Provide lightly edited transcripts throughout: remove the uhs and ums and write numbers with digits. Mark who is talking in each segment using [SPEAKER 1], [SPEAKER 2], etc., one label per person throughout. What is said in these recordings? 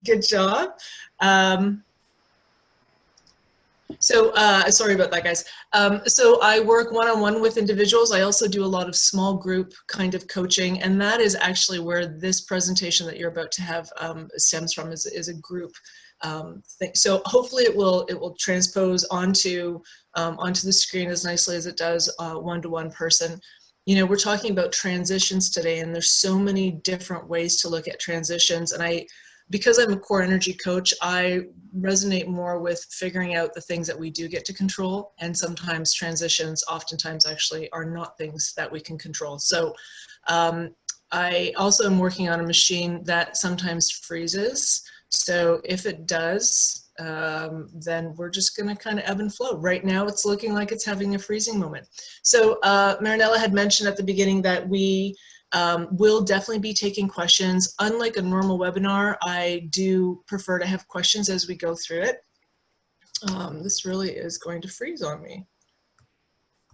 [SPEAKER 1] Good job. Sorry about that, guys. So I work one-on-one with individuals. I also do a lot of small group kind of coaching, and that is actually where this presentation that you're about to have stems from, is a group thing. So hopefully it will transpose onto the screen as nicely as it does one-to-one person. You know, we're talking about transitions today, and there's so many different ways to look at transitions. And because I'm a core energy coach, I resonate more with figuring out the things that we do get to control. And sometimes transitions oftentimes actually are not things that we can control. So I also am working on a machine that sometimes freezes. So if it does, then we're just going to kind of ebb and flow. Right now, it's looking like it's having a freezing moment. So Marinella had mentioned at the beginning that we will definitely be taking questions. Unlike a normal webinar, I do prefer to have questions as we go through it. This really is going to freeze on me.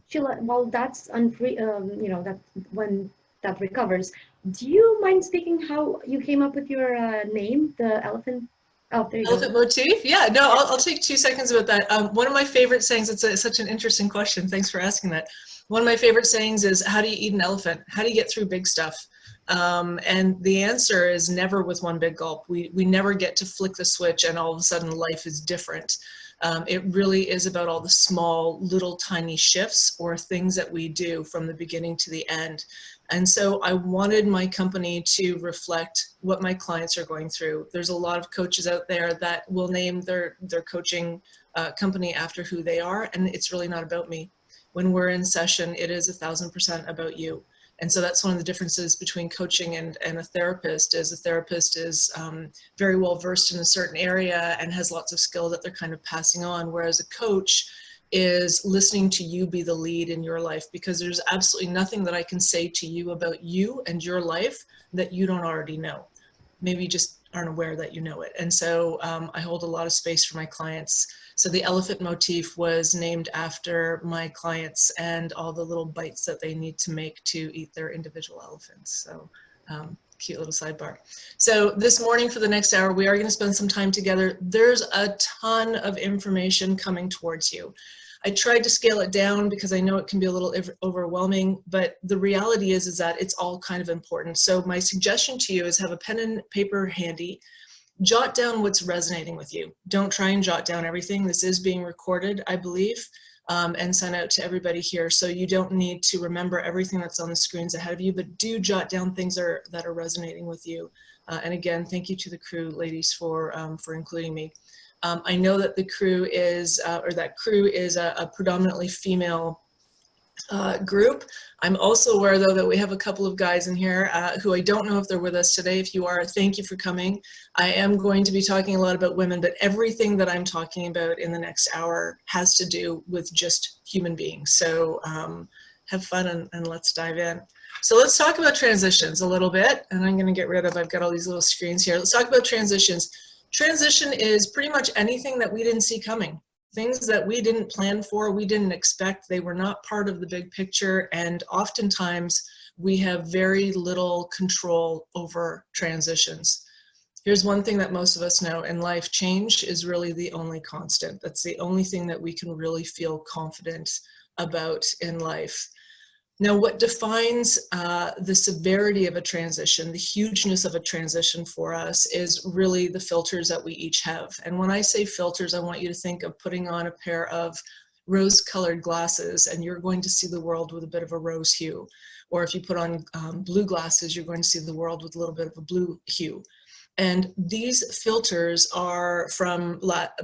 [SPEAKER 2] Sheila, while that's you know, that when that recovers, do you mind speaking how you came up with your name, the elephant? Oh, there you
[SPEAKER 1] Elephant
[SPEAKER 2] go.
[SPEAKER 1] Motif? Yeah, no, I'll take 2 seconds about that. One of my favorite sayings, it's such an interesting question. Thanks for asking that. One of my favorite sayings is, how do you eat an elephant? How do you get through big stuff? And the answer is never with one big gulp. We never get to flick the switch and all of a sudden life is different. It really is about all the small, little tiny shifts or things that we do from the beginning to the end. And so I wanted my company to reflect what my clients are going through. There's a lot of coaches out there that will name their coaching company after who they are, and it's really not about me. When we're in session, it is 1000% about you. And so that's one of the differences between coaching and a therapist. Is a therapist is very well versed in a certain area and has lots of skill that they're kind of passing on, whereas a coach is listening to you be the lead in your life, because there's absolutely nothing that I can say to you about you and your life that you don't already know. Maybe you just aren't aware that you know it. And so I hold a lot of space for my clients. So the elephant motif was named after my clients and all the little bites that they need to make to eat their individual elephants. So cute little sidebar. So this morning for the next hour, we are going to spend some time together. There's a ton of information coming towards you. I tried to scale it down because I know it can be a little overwhelming, but the reality is that it's all kind of important. So my suggestion to you is have a pen and paper handy. Jot down what's resonating with you. Don't try and jot down everything. This is being recorded, I believe, and sent out to everybody here. So you don't need to remember everything that's on the screens ahead of you, but do jot down things that are resonating with you. And again, thank you to the crew, ladies, for including me. I know that the crew is, a predominantly female group. I'm also aware, though, that we have a couple of guys in here who I don't know if they're with us today. If you are, thank you for coming. I am going to be talking a lot about women, but everything that I'm talking about in the next hour has to do with just human beings. So have fun and let's dive in. So let's talk about transitions a little bit, and I'm going to get rid of, I've got all these little screens here. Let's talk about transitions. Transition is pretty much anything that we didn't see coming. Things that we didn't plan for, we didn't expect, they were not part of the big picture, and oftentimes we have very little control over transitions. Here's one thing that most of us know in life: change is really the only constant. That's the only thing that we can really feel confident about in life. Now, what defines the severity of a transition, the hugeness of a transition for us, is really the filters that we each have. And when I say filters, I want you to think of putting on a pair of rose-colored glasses, and you're going to see the world with a bit of a rose hue. Or if you put on blue glasses, you're going to see the world with a little bit of a blue hue. And these filters are from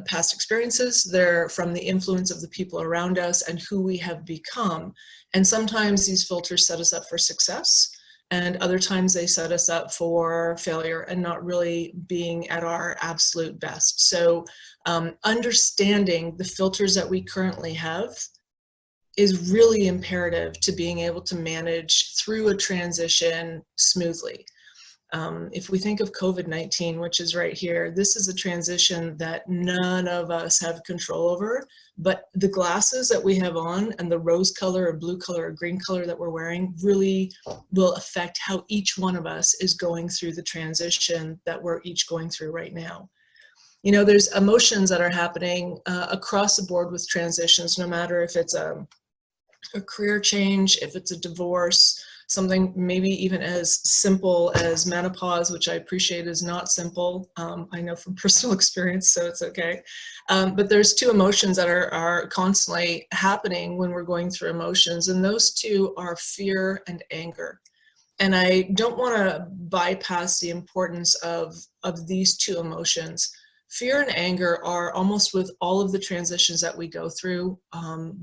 [SPEAKER 1] past experiences, they're from the influence of the people around us and who we have become. And sometimes these filters set us up for success, and other times they set us up for failure and not really being at our absolute best. So understanding the filters that we currently have is really imperative to being able to manage through a transition smoothly. If we think of COVID-19, which is right here, this is a transition that none of us have control over, but the glasses that we have on and the rose color or blue color or green color that we're wearing really will affect how each one of us is going through the transition that we're each going through right now. You know, there's emotions that are happening across the board with transitions, no matter if it's a career change, if it's a divorce, something maybe even as simple as menopause, which I appreciate is not simple. I know from personal experience, so it's okay. But there's two emotions that are constantly happening when we're going through emotions, and those two are fear and anger. And I don't want to bypass the importance of these two emotions. Fear and anger are almost with all of the transitions that we go through,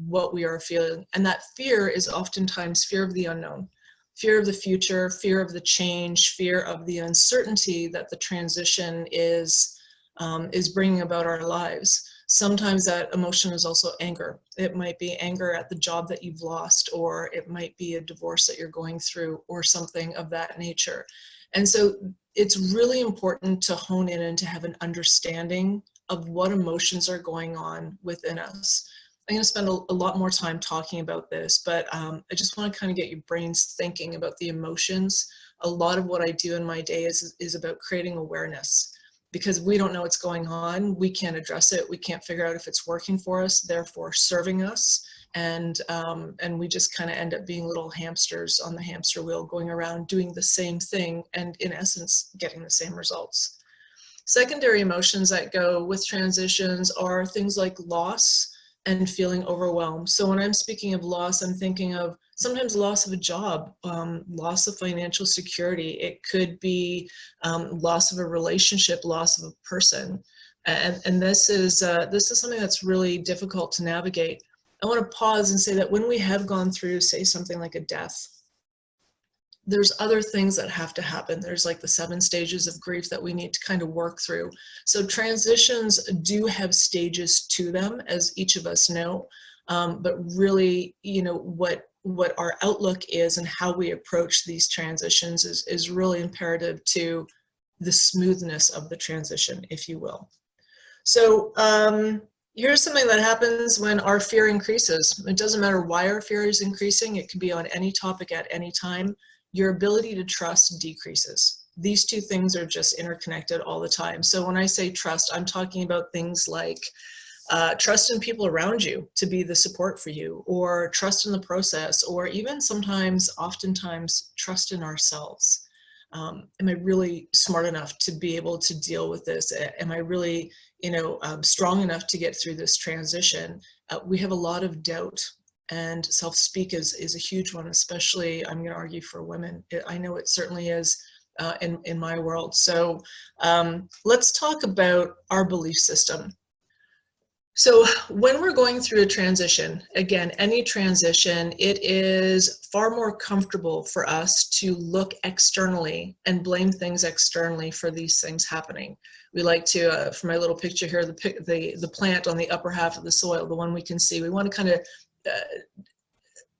[SPEAKER 1] what we are feeling. And that fear is oftentimes fear of the unknown, fear of the future, fear of the change, fear of the uncertainty that the transition is bringing about our lives. Sometimes that emotion is also anger. It might be anger at the job that you've lost, or it might be a divorce that you're going through, or something of that nature. And so it's really important to hone in and to have an understanding of what emotions are going on within us. I'm going to spend a lot more time talking about this, but I just want to kind of get your brains thinking about the emotions. A lot of what I do in my day is about creating awareness. Because we don't know what's going on, we can't address it, we can't figure out if it's working for us, therefore serving us, and we just kind of end up being little hamsters on the hamster wheel, going around doing the same thing, and in essence, getting the same results. Secondary emotions that go with transitions are things like loss and feeling overwhelmed. So when I'm speaking of loss, I'm thinking of sometimes loss of a job, loss of financial security. It could be loss of a relationship, loss of a person. And this is something that's really difficult to navigate. I want to pause and say that when we have gone through, say, something like a death, there's other things that have to happen. There's like the 7 stages of grief that we need to kind of work through. So transitions do have stages to them, as each of us know, but really, you know, what our outlook is and how we approach these transitions is really imperative to the smoothness of the transition, if you will. So here's something that happens when our fear increases. It doesn't matter why our fear is increasing. It can be on any topic at any time. Your ability to trust decreases. These two things are just interconnected all the time. So when I say trust, I'm talking about things like trust in people around you to be the support for you, or trust in the process, or even sometimes, oftentimes, trust in ourselves. Am I really smart enough to be able to deal with this? Am I really, strong enough to get through this transition? We have a lot of doubt. And self-speak is a huge one, especially, I'm going to argue, for women. I know it certainly is in my world. So let's talk about our belief system. So when we're going through a transition, again, any transition, it is far more comfortable for us to look externally and blame things externally for these things happening. We like to, for my little picture here, the plant on the upper half of the soil, the one we can see, we want to kind of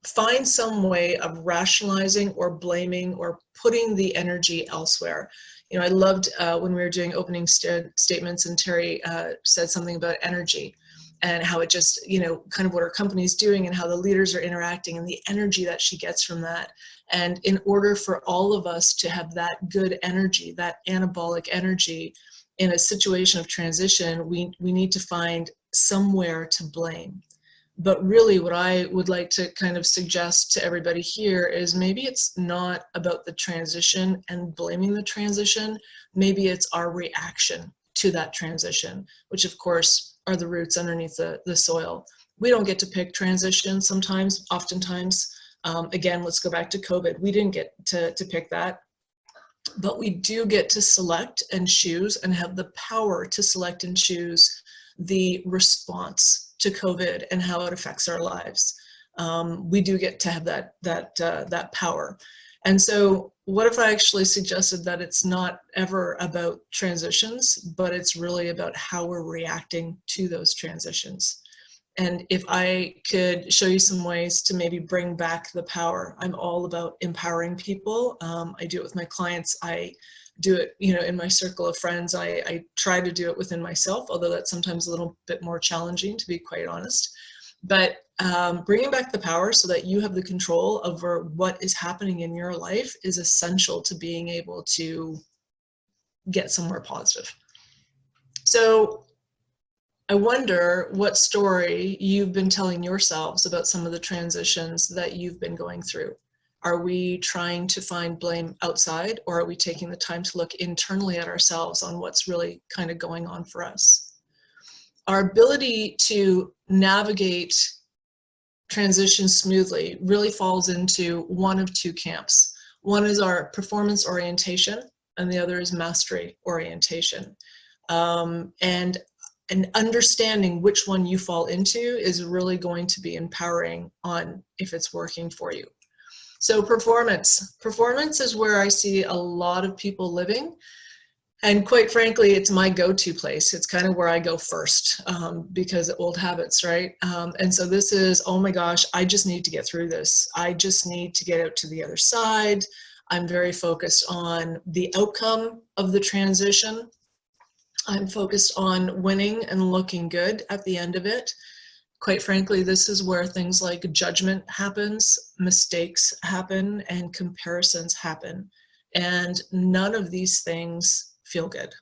[SPEAKER 1] find some way of rationalizing or blaming or putting the energy elsewhere. You know, I loved when we were doing opening statements and Terry said something about energy and how it just, kind of what our company's doing and how the leaders are interacting and the energy that she gets from that. And in order for all of us to have that good energy, that anabolic energy in a situation of transition, we need to find somewhere to blame. But really what I would like to kind of suggest to everybody here is maybe it's not about the transition and blaming the transition. Maybe it's our reaction to that transition, which of course are the roots underneath the soil. We don't get to pick transition sometimes, oftentimes. Again, let's go back to COVID. We didn't get to pick that. But we do get to select and choose and have the power to select and choose the response to COVID and how it affects our lives. We do get to have that power. And so what if I actually suggested that it's not ever about transitions, but it's really about how we're reacting to those transitions? And if I could show you some ways to maybe bring back the power, I'm all about empowering people. I do it with my clients. I do it, you know, in my circle of friends. I try to do it within myself, although that's sometimes a little bit more challenging, to be quite honest. But bringing back the power so that you have the control over what is happening in your life is essential to being able to get somewhere positive. So I wonder what story you've been telling yourselves about some of the transitions that you've been going through. Are we trying to find blame outside, or are we taking the time to look internally at ourselves on what's really kind of going on for us? Our ability to navigate transition smoothly really falls into one of two camps. One is our performance orientation, and the other is mastery orientation. And understanding which one you fall into is really going to be empowering on if it's working for you. So performance is where I see a lot of people living. And quite frankly, it's my go-to place. It's kind of where I go first because old habits, right? And so this is, oh my gosh, I just need to get through this. I just need to get out to the other side. I'm very focused on the outcome of the transition. I'm focused on winning and looking good at the end of it. Quite frankly, this is where things like judgment happens, mistakes happen, and comparisons happen. And none of these things feel good.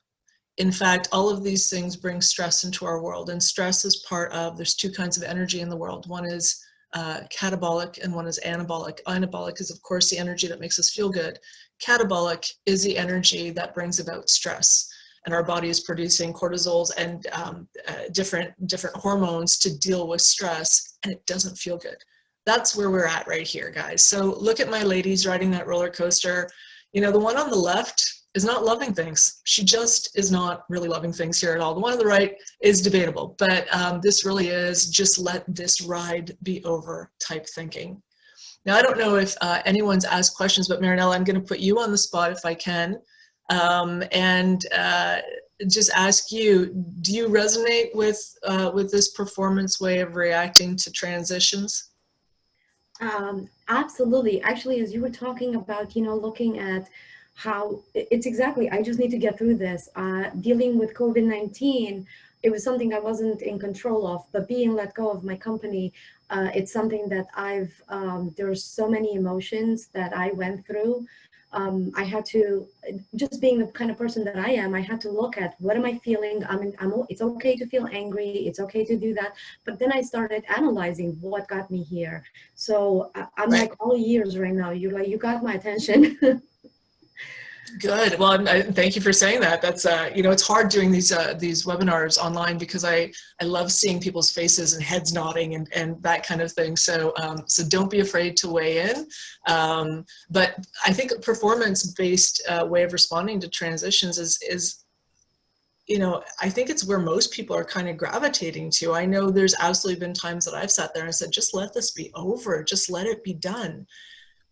[SPEAKER 1] In fact, all of these things bring stress into our world, and stress is part of, there's two kinds of energy in the world. One is catabolic and one is anabolic. Anabolic is, of course, the energy that makes us feel good. Catabolic is the energy that brings about stress. And our body is producing cortisols and different hormones to deal with stress, and it doesn't feel good. That's where we're at right here, guys. So look at my ladies riding that roller coaster. You know, the one on the left is not loving things. She just is not really loving things here at all. The one on the right is debatable, but this really is just let this ride be over type thinking. Now, I don't know if anyone's asked questions, but Marinella, I'm going to put you on the spot if I can. And just ask you, do you resonate with this performance way of reacting to transitions?
[SPEAKER 2] Absolutely. Actually, as you were talking about, you know, looking at how it's exactly, I just need to get through this. Dealing with COVID-19, it was something I wasn't in control of, but being let go of my company, it's something that there's so many emotions that I went through. I had to, just being the kind of person that I am, I had to look at what am I feeling. It's okay to feel angry. It's okay to do that. But then I started analyzing what got me here. So I'm
[SPEAKER 1] Right.
[SPEAKER 2] like all ears right now. You got my attention.
[SPEAKER 1] Good. Well, thank you for saying that. That's you know, it's hard doing these webinars online because I love seeing people's faces and heads nodding and that kind of thing. So so don't be afraid to weigh in. But I think a performance-based way of responding to transitions is, you know, I think it's where most people are kind of gravitating to. I know there's absolutely been times that I've sat there and said, just let this be over. Just let it be done.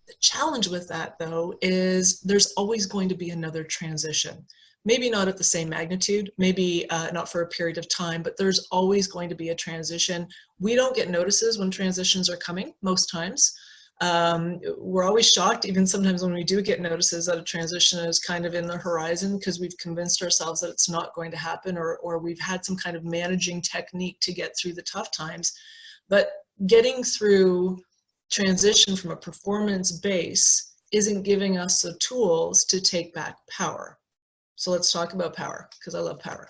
[SPEAKER 1] The challenge with that, though, is there's always going to be another transition. Maybe not at the same magnitude, maybe not for a period of time, but there's always going to be a transition. We don't get notices when transitions are coming, most times. We're always shocked, even sometimes when we do get notices that a transition is kind of in the horizon because we've convinced ourselves that it's not going to happen, or we've had some kind of managing technique to get through the tough times. But getting through transition from a performance base isn't giving us the tools to take back power. So let's talk about power, because I love power.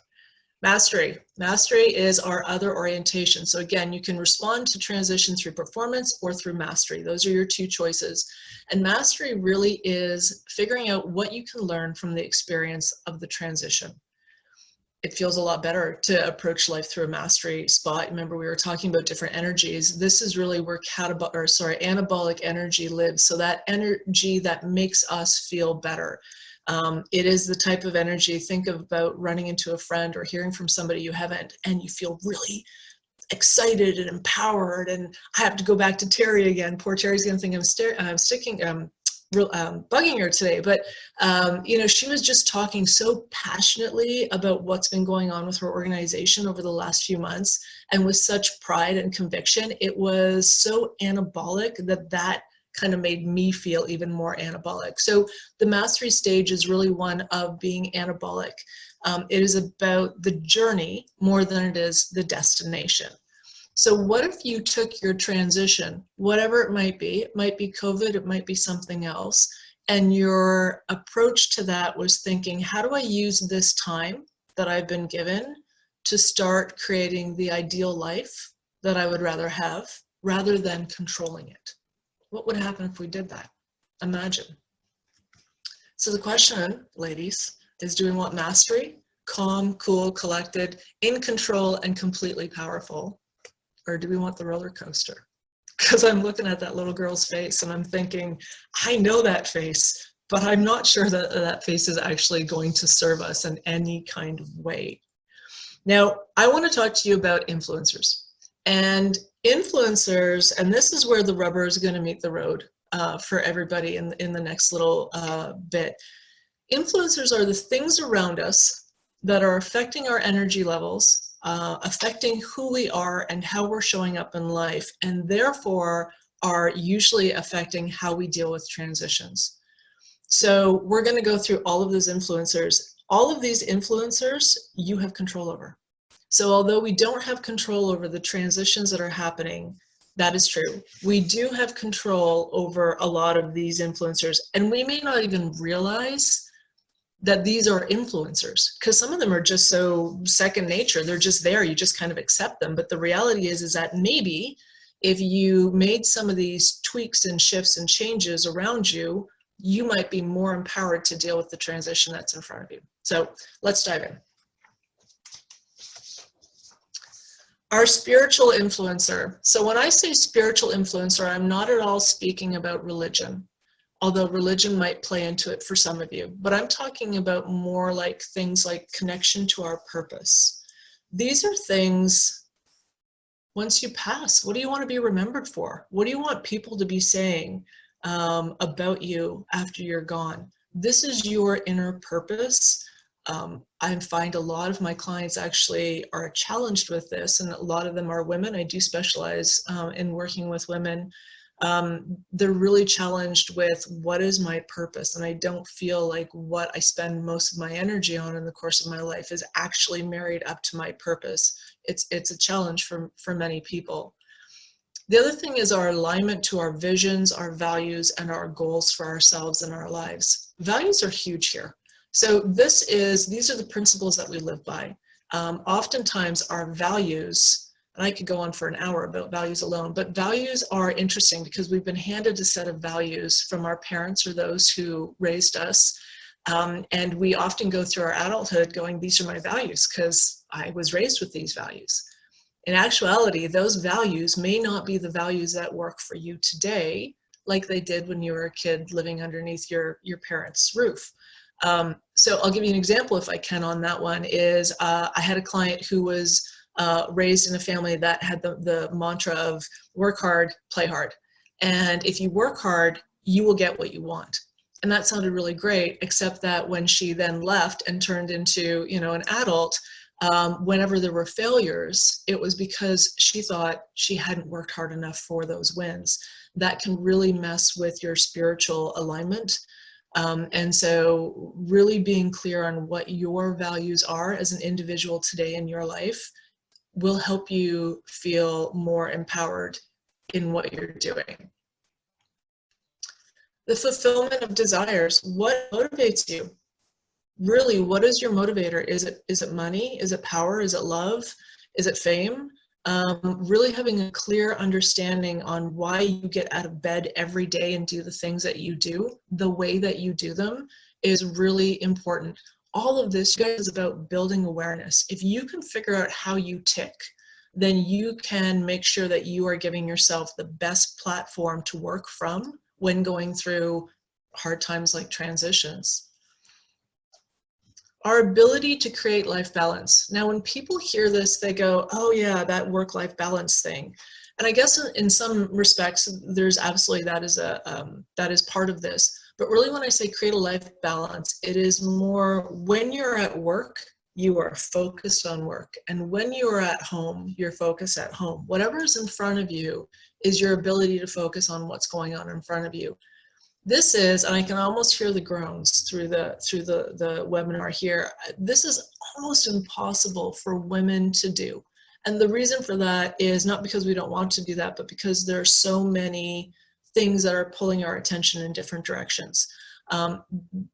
[SPEAKER 1] Mastery. Mastery is our other orientation. So again, you can respond to transition through performance or through mastery. Those are your two choices. And mastery really is figuring out what you can learn from the experience of the transition. It feels a lot better to approach life through a mastery spot. Remember, we were talking about different energies. This is really where anabolic energy lives. So that energy that makes us feel better. It is the type of energy, think about running into a friend or hearing from somebody you haven't, and you feel really excited and empowered. And I have to go back to Terry again. Poor Terry's gonna think I'm bugging her today, but you know, she was just talking so passionately about what's been going on with her organization over the last few months, and with such pride and conviction. It was so anabolic that kind of made me feel even more anabolic. So the mastery stage is really one of being anabolic. It is about the journey more than it is the destination. So what if you took your transition, whatever it might be COVID, it might be something else, and your approach to that was thinking, how do I use this time that I've been given to start creating the ideal life that I would rather have, rather than controlling it? What would happen if we did that? Imagine. So the question, ladies, is, do we want mastery? Calm, cool, collected, in control, and completely powerful? Or do we want the roller coaster? Because I'm looking at that little girl's face and I'm thinking, I know that face, but I'm not sure that that face is actually going to serve us in any kind of way. Now, I want to talk to you about influencers. And influencers, and this is where the rubber is going to meet the road for everybody in the next little bit. Influencers are the things around us that are affecting our energy levels, affecting who we are and how we're showing up in life, and therefore are usually affecting how we deal with transitions. So we're going to go through all of those influencers. All of these influencers you have control over. So although we don't have control over the transitions that are happening, that is true. We do have control over a lot of these influencers, and we may not even realize that these are influencers, because some of them are just so second nature. They're just there. You just kind of accept them. But the reality is that maybe if you made some of these tweaks and shifts and changes around you, you might be more empowered to deal with the transition that's in front of you. So let's dive in. Our spiritual influencer. So when I say spiritual influencer, I'm not at all speaking about religion, although religion might play into it for some of you, but I'm talking about more like things like connection to our purpose. These are things, once you pass, what do you want to be remembered for? What do you want people to be saying about you after you're gone? This is your inner purpose. I find a lot of my clients actually are challenged with this, and a lot of them are women. I do specialize in working with women. They're really challenged with, what is my purpose? And I don't feel like what I spend most of my energy on in the course of my life is actually married up to my purpose. It's a challenge for many people. The other thing is our alignment to our visions, our values, and our goals for ourselves and our lives. Values are huge here. So these are the principles that we live by. Oftentimes our values, and I could go on for an hour about values alone, but values are interesting because we've been handed a set of values from our parents or those who raised us. And we often go through our adulthood going, these are my values because I was raised with these values. In actuality, those values may not be the values that work for you today, like they did when you were a kid living underneath your parents' roof. So I'll give you an example, if I can, on that one. Is I had a client who was raised in a family that had the mantra of work hard, play hard. And if you work hard, you will get what you want. And that sounded really great, except that when she then left and turned into, an adult, whenever there were failures, it was because she thought she hadn't worked hard enough for those wins. That can really mess with your spiritual alignment. And so really being clear on what your values are as an individual today in your life will help you feel more empowered in what you're doing. The fulfillment of desires. What motivates you? Really, what is your motivator? Is it money? Is it power? Is it love? Is it fame? Really having a clear understanding on why you get out of bed every day and do the things that you do, the way that you do them, is really important. All of this, you guys, is about building awareness. If you can figure out how you tick, then you can make sure that you are giving yourself the best platform to work from when going through hard times like transitions. Our ability to create life balance. Now, when people hear this, they go, oh yeah, that work-life balance thing. And I guess in some respects, there's absolutely, that is part of this. But really, when I say create a life balance, it is more when you're at work, you are focused on work. And when you are at home, you're focused at home. Whatever's in front of you is your ability to focus on what's going on in front of you. This is, and I can almost hear the groans through the webinar here, this is almost impossible for women to do. And the reason for that is not because we don't want to do that, but because there are so many things that are pulling our attention in different directions.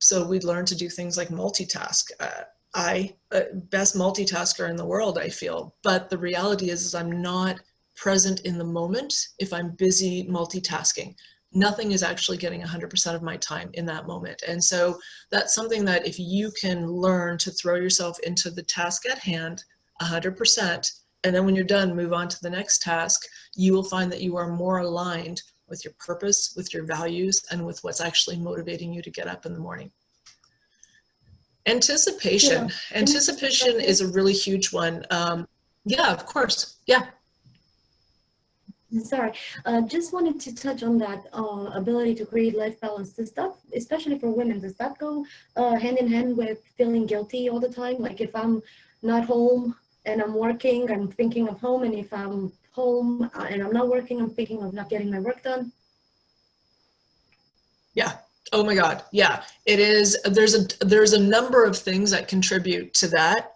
[SPEAKER 1] So we learn to do things like multitask. Best multitasker in the world, I feel. But the reality is I'm not present in the moment if I'm busy multitasking. Nothing is actually getting 100% of my time in that moment. And so that's something that if you can learn to throw yourself into the task at hand 100%, and then when you're done, move on to the next task, you will find that you are more aligned with your purpose, with your values, and with what's actually motivating you to get up in the morning. Anticipation.
[SPEAKER 2] Yeah.
[SPEAKER 1] Anticipation is a really huge one. Yeah, of course. Yeah.
[SPEAKER 2] Sorry, just wanted to touch on that ability to create life balance. Does that, especially for women, does that go hand in hand with feeling guilty all the time? Like if I'm not home and I'm working, I'm thinking of home, and if I'm home and I'm not working, I'm thinking of not getting my work done?
[SPEAKER 1] Yeah. Oh my God. Yeah, it is. There's a number of things that contribute to that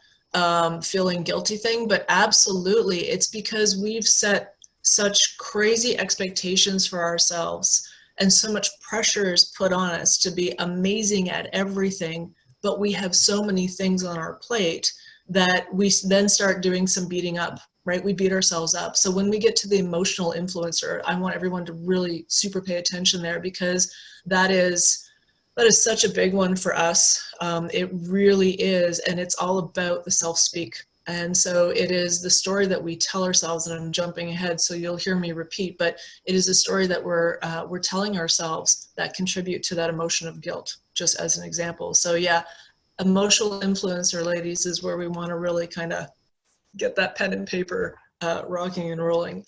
[SPEAKER 1] feeling guilty thing, but absolutely it's because we've set such crazy expectations for ourselves and so much pressure is put on us to be amazing at everything, but we have so many things on our plate that we then start doing some beating up, right? We beat ourselves up. So when we get to the emotional influencer, I want everyone to really super pay attention there, because that is such a big one for us. It really is, and it's all about the self-speak. And so it is the story that we tell ourselves, and I'm jumping ahead so you'll hear me repeat, but it is a story that we're telling ourselves that contribute to that emotion of guilt, just as an example. So yeah, emotional influencer, ladies, is where we want to really kind of get that pen and paper rocking and rolling.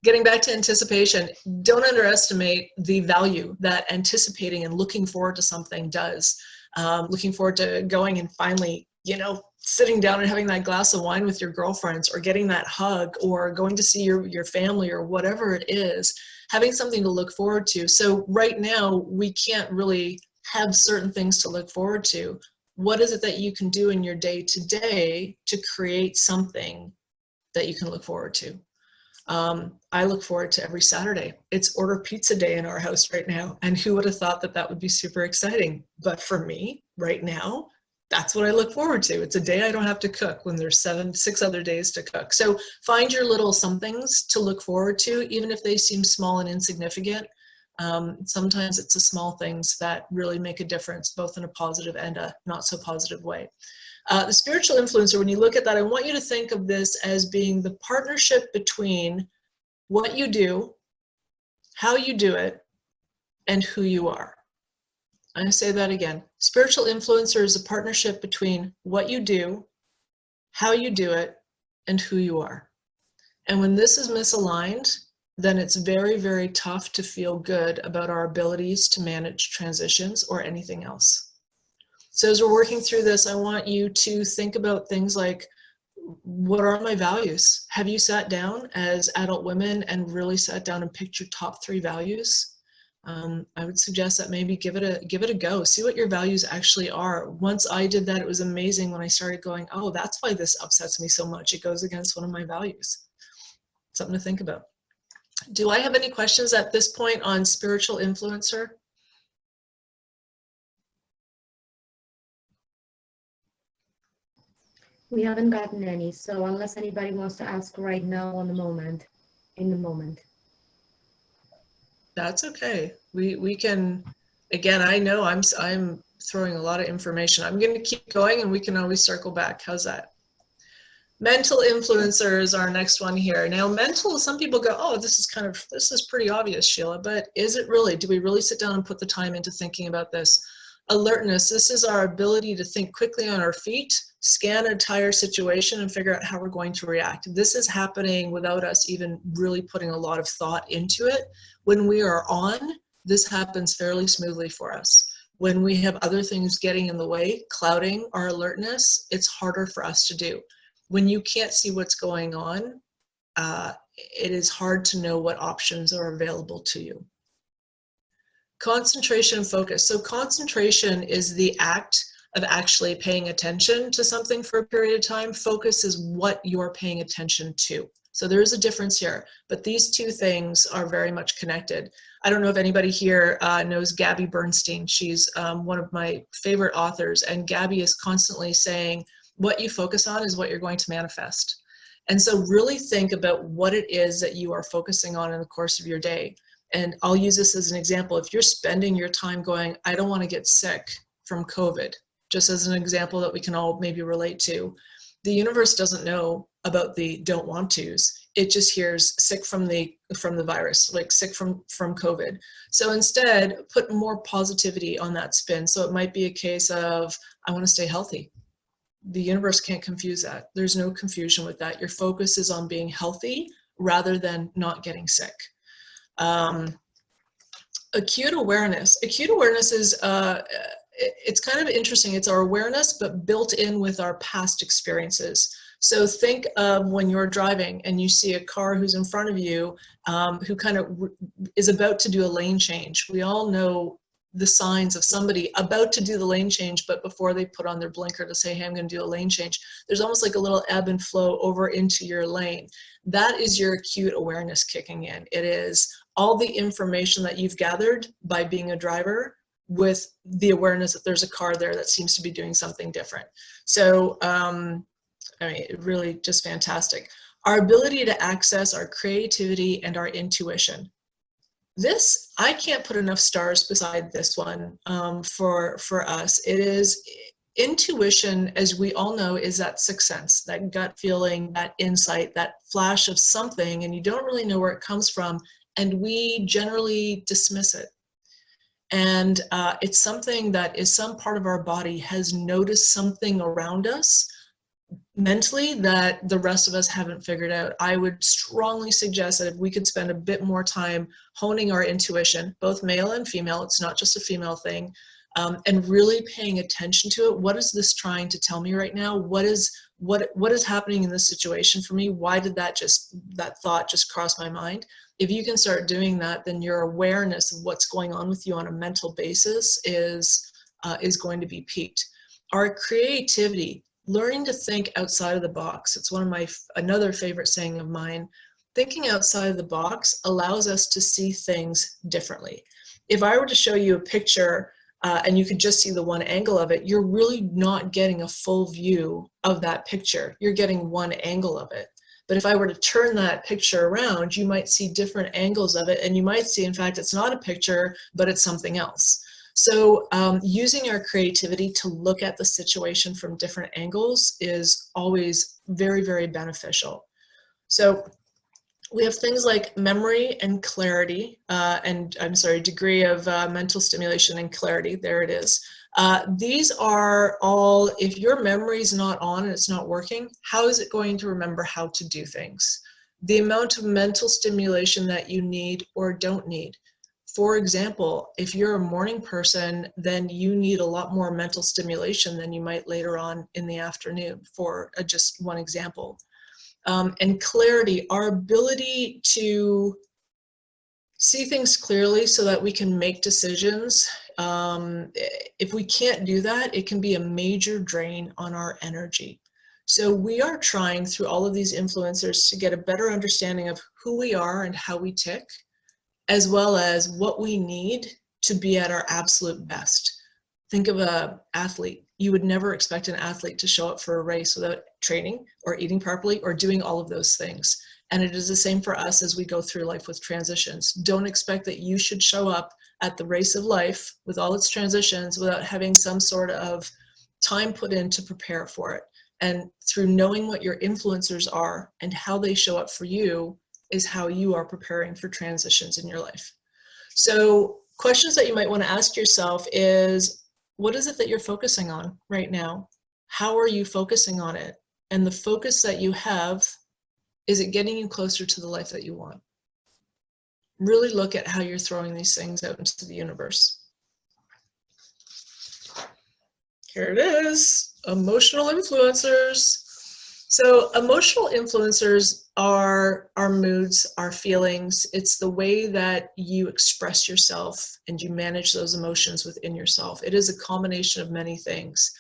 [SPEAKER 1] Getting back to anticipation, don't underestimate the value that anticipating and looking forward to something does. Looking forward to going and finally, sitting down and having that glass of wine with your girlfriends, or getting that hug, or going to see your family, or whatever it is, having something to look forward to. So right now, we can't really have certain things to look forward to. What is it that you can do in your day to day to create something that you can look forward to? I look forward to every Saturday. It's order pizza day in our house right now. And who would have thought that that would be super exciting? But for me right now, that's what I look forward to. It's a day I don't have to cook when there's 6 other days to cook. So find your little somethings to look forward to, even if they seem small and insignificant. Sometimes it's the small things that really make a difference, both in a positive and a not so positive way. The spiritual influencer, when you look at that, I want you to think of this as being the partnership between what you do, how you do it, and who you are. I'm going to say that again. Spiritual influencer is a partnership between what you do, how you do it, and who you are. And when this is misaligned, then it's very, very tough to feel good about our abilities to manage transitions or anything else. So as we're working through this, I want you to think about things like, what are my values? Have you sat down as adult women and really sat down and picked your top 3 values? I would suggest that maybe give it a go. See what your values actually are. Once I did that, it was amazing when I started going, oh, that's why this upsets me so much. It goes against one of my values. Something to think about. Do I have any questions at this point on spiritual influencer?
[SPEAKER 2] We haven't gotten any, so unless anybody wants to ask right now in the moment.
[SPEAKER 1] That's okay. We can, again, I know I'm throwing a lot of information. I'm going to keep going and we can always circle back. How's that? Mental influencer is our next one here. Now, mental, some people go, oh, this is pretty obvious, Sheila, but is it really? Do we really sit down and put the time into thinking about this? Alertness, this is our ability to think quickly on our feet, scan an entire situation, and figure out how we're going to react. This is happening without us even really putting a lot of thought into it. When we are on, this happens fairly smoothly for us. When we have other things getting in the way, clouding our alertness, it's harder for us to do. When you can't see what's going on, it is hard to know what options are available to you. Concentration and focus. So concentration is the act of actually paying attention to something for a period of time. Focus is what you're paying attention to. So there is a difference here, but these two things are very much connected. I don't know if anybody here knows Gabby Bernstein. She's one of my favorite authors, and Gabby is constantly saying, what you focus on is what you're going to manifest. And so really think about what it is that you are focusing on in the course of your day. And I'll use this as an example. If you're spending your time going, I don't want to get sick from COVID, just as an example that we can all maybe relate to, the universe doesn't know about the don't want tos. It just hears sick from the virus, like sick from COVID. So instead, put more positivity on that spin. So it might be a case of, I want to stay healthy. The universe can't confuse that. There's no confusion with that. Your focus is on being healthy rather than not getting sick. Acute awareness. Acute awareness is, it's kind of interesting. It's our awareness, but built in with our past experiences. So think of when you're driving and you see a car who's in front of you, who kind of is about to do a lane change. We all know the signs of somebody about to do the lane change, but before they put on their blinker to say, hey, I'm going to do a lane change, there's almost like a little ebb and flow over into your lane. That is your acute awareness kicking in. It is all the information that you've gathered by being a driver with the awareness that there's a car there that seems to be doing something different. So, I mean, really just fantastic. Our ability to access our creativity and our intuition. This, I can't put enough stars beside this one for us. It is intuition, as we all know, is that sixth sense, that gut feeling, that insight, that flash of something, and you don't really know where it comes from, and we generally dismiss it. And it's something that is some part of our body has noticed something around us mentally that the rest of us haven't figured out. I would strongly suggest that if we could spend a bit more time honing our intuition, both male and female, it's not just a female thing, and really paying attention to it. What is this trying to tell me right now? What is happening in this situation for me? Why did that thought just cross my mind? If you can start doing that, then your awareness of what's going on with you on a mental basis is going to be peaked. Our creativity, learning to think outside of the box. It's one of another favorite saying of mine. Thinking outside of the box allows us to see things differently. If I were to show you a picture and you could just see the one angle of it, you're really not getting a full view of that picture. You're getting one angle of it. But if I were to turn that picture around, you might see different angles of it, and you might see, in fact, it's not a picture, but it's something else. So using our creativity to look at the situation from different angles is always very, very beneficial. So we have things like memory and clarity, degree of mental stimulation and clarity. There it is. These are all, if your memory is not on and it's not working, how is it going to remember how to do things? The amount of mental stimulation that you need or don't need. For example, if you're a morning person, then you need a lot more mental stimulation than you might later on in the afternoon, for just one example. And clarity, our ability to see things clearly so that we can make decisions. If we can't do that, it can be a major drain on our energy. So we are trying through all of these influencers to get a better understanding of who we are and how we tick, as well as what we need to be at our absolute best. Think of an athlete. You would never expect an athlete to show up for a race without training or eating properly or doing all of those things. And it is the same for us as we go through life with transitions. Don't expect that you should show up at the race of life with all its transitions without having some sort of time put in to prepare for it. And through knowing what your influencers are and how they show up for you is how you are preparing for transitions in your life. So questions that you might want to ask yourself is, what is it that you're focusing on right now? How are you focusing on it? And the focus that you have, is it getting you closer to the life that you want? Really look at how you're throwing these things out into the universe. Here it is, emotional influencers. So emotional influencers are our moods, our feelings. It's the way that you express yourself and you manage those emotions within yourself. It is a combination of many things.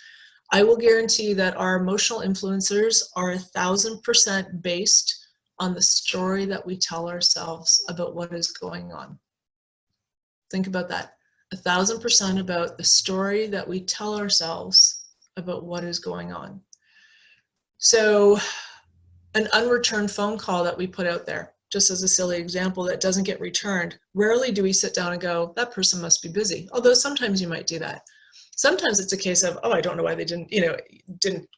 [SPEAKER 1] I will guarantee that our emotional influencers are 1,000% based on the story that we tell ourselves about what is going on. Think about that. 1,000% about the story that we tell ourselves about what is going on. So an unreturned phone call that we put out there, just as a silly example, that doesn't get returned, rarely do we sit down and go, that person must be busy. Although sometimes you might do that. Sometimes it's a case of, oh, I don't know why they didn't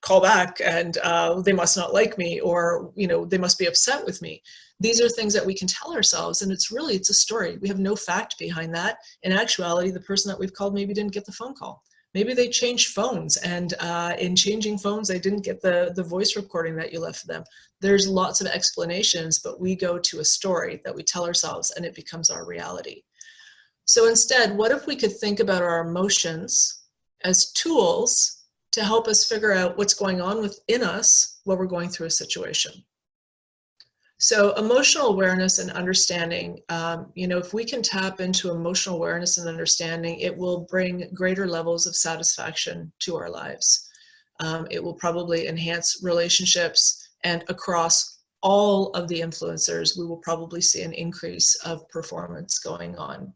[SPEAKER 1] call back, and they must not like me, or they must be upset with me. These are things that we can tell ourselves, and it's a story. We have no fact behind that. In actuality, the person that we've called maybe didn't get the phone call. Maybe they changed phones, and in changing phones, they didn't get the voice recording that you left for them. There's lots of explanations, but we go to a story that we tell ourselves, and it becomes our reality. So instead, what if we could think about our emotions as tools to help us figure out what's going on within us while we're going through a situation? So emotional awareness and understanding, if we can tap into emotional awareness and understanding, it will bring greater levels of satisfaction to our lives. It will probably enhance relationships, and across all of the influencers, we will probably see an increase of performance going on.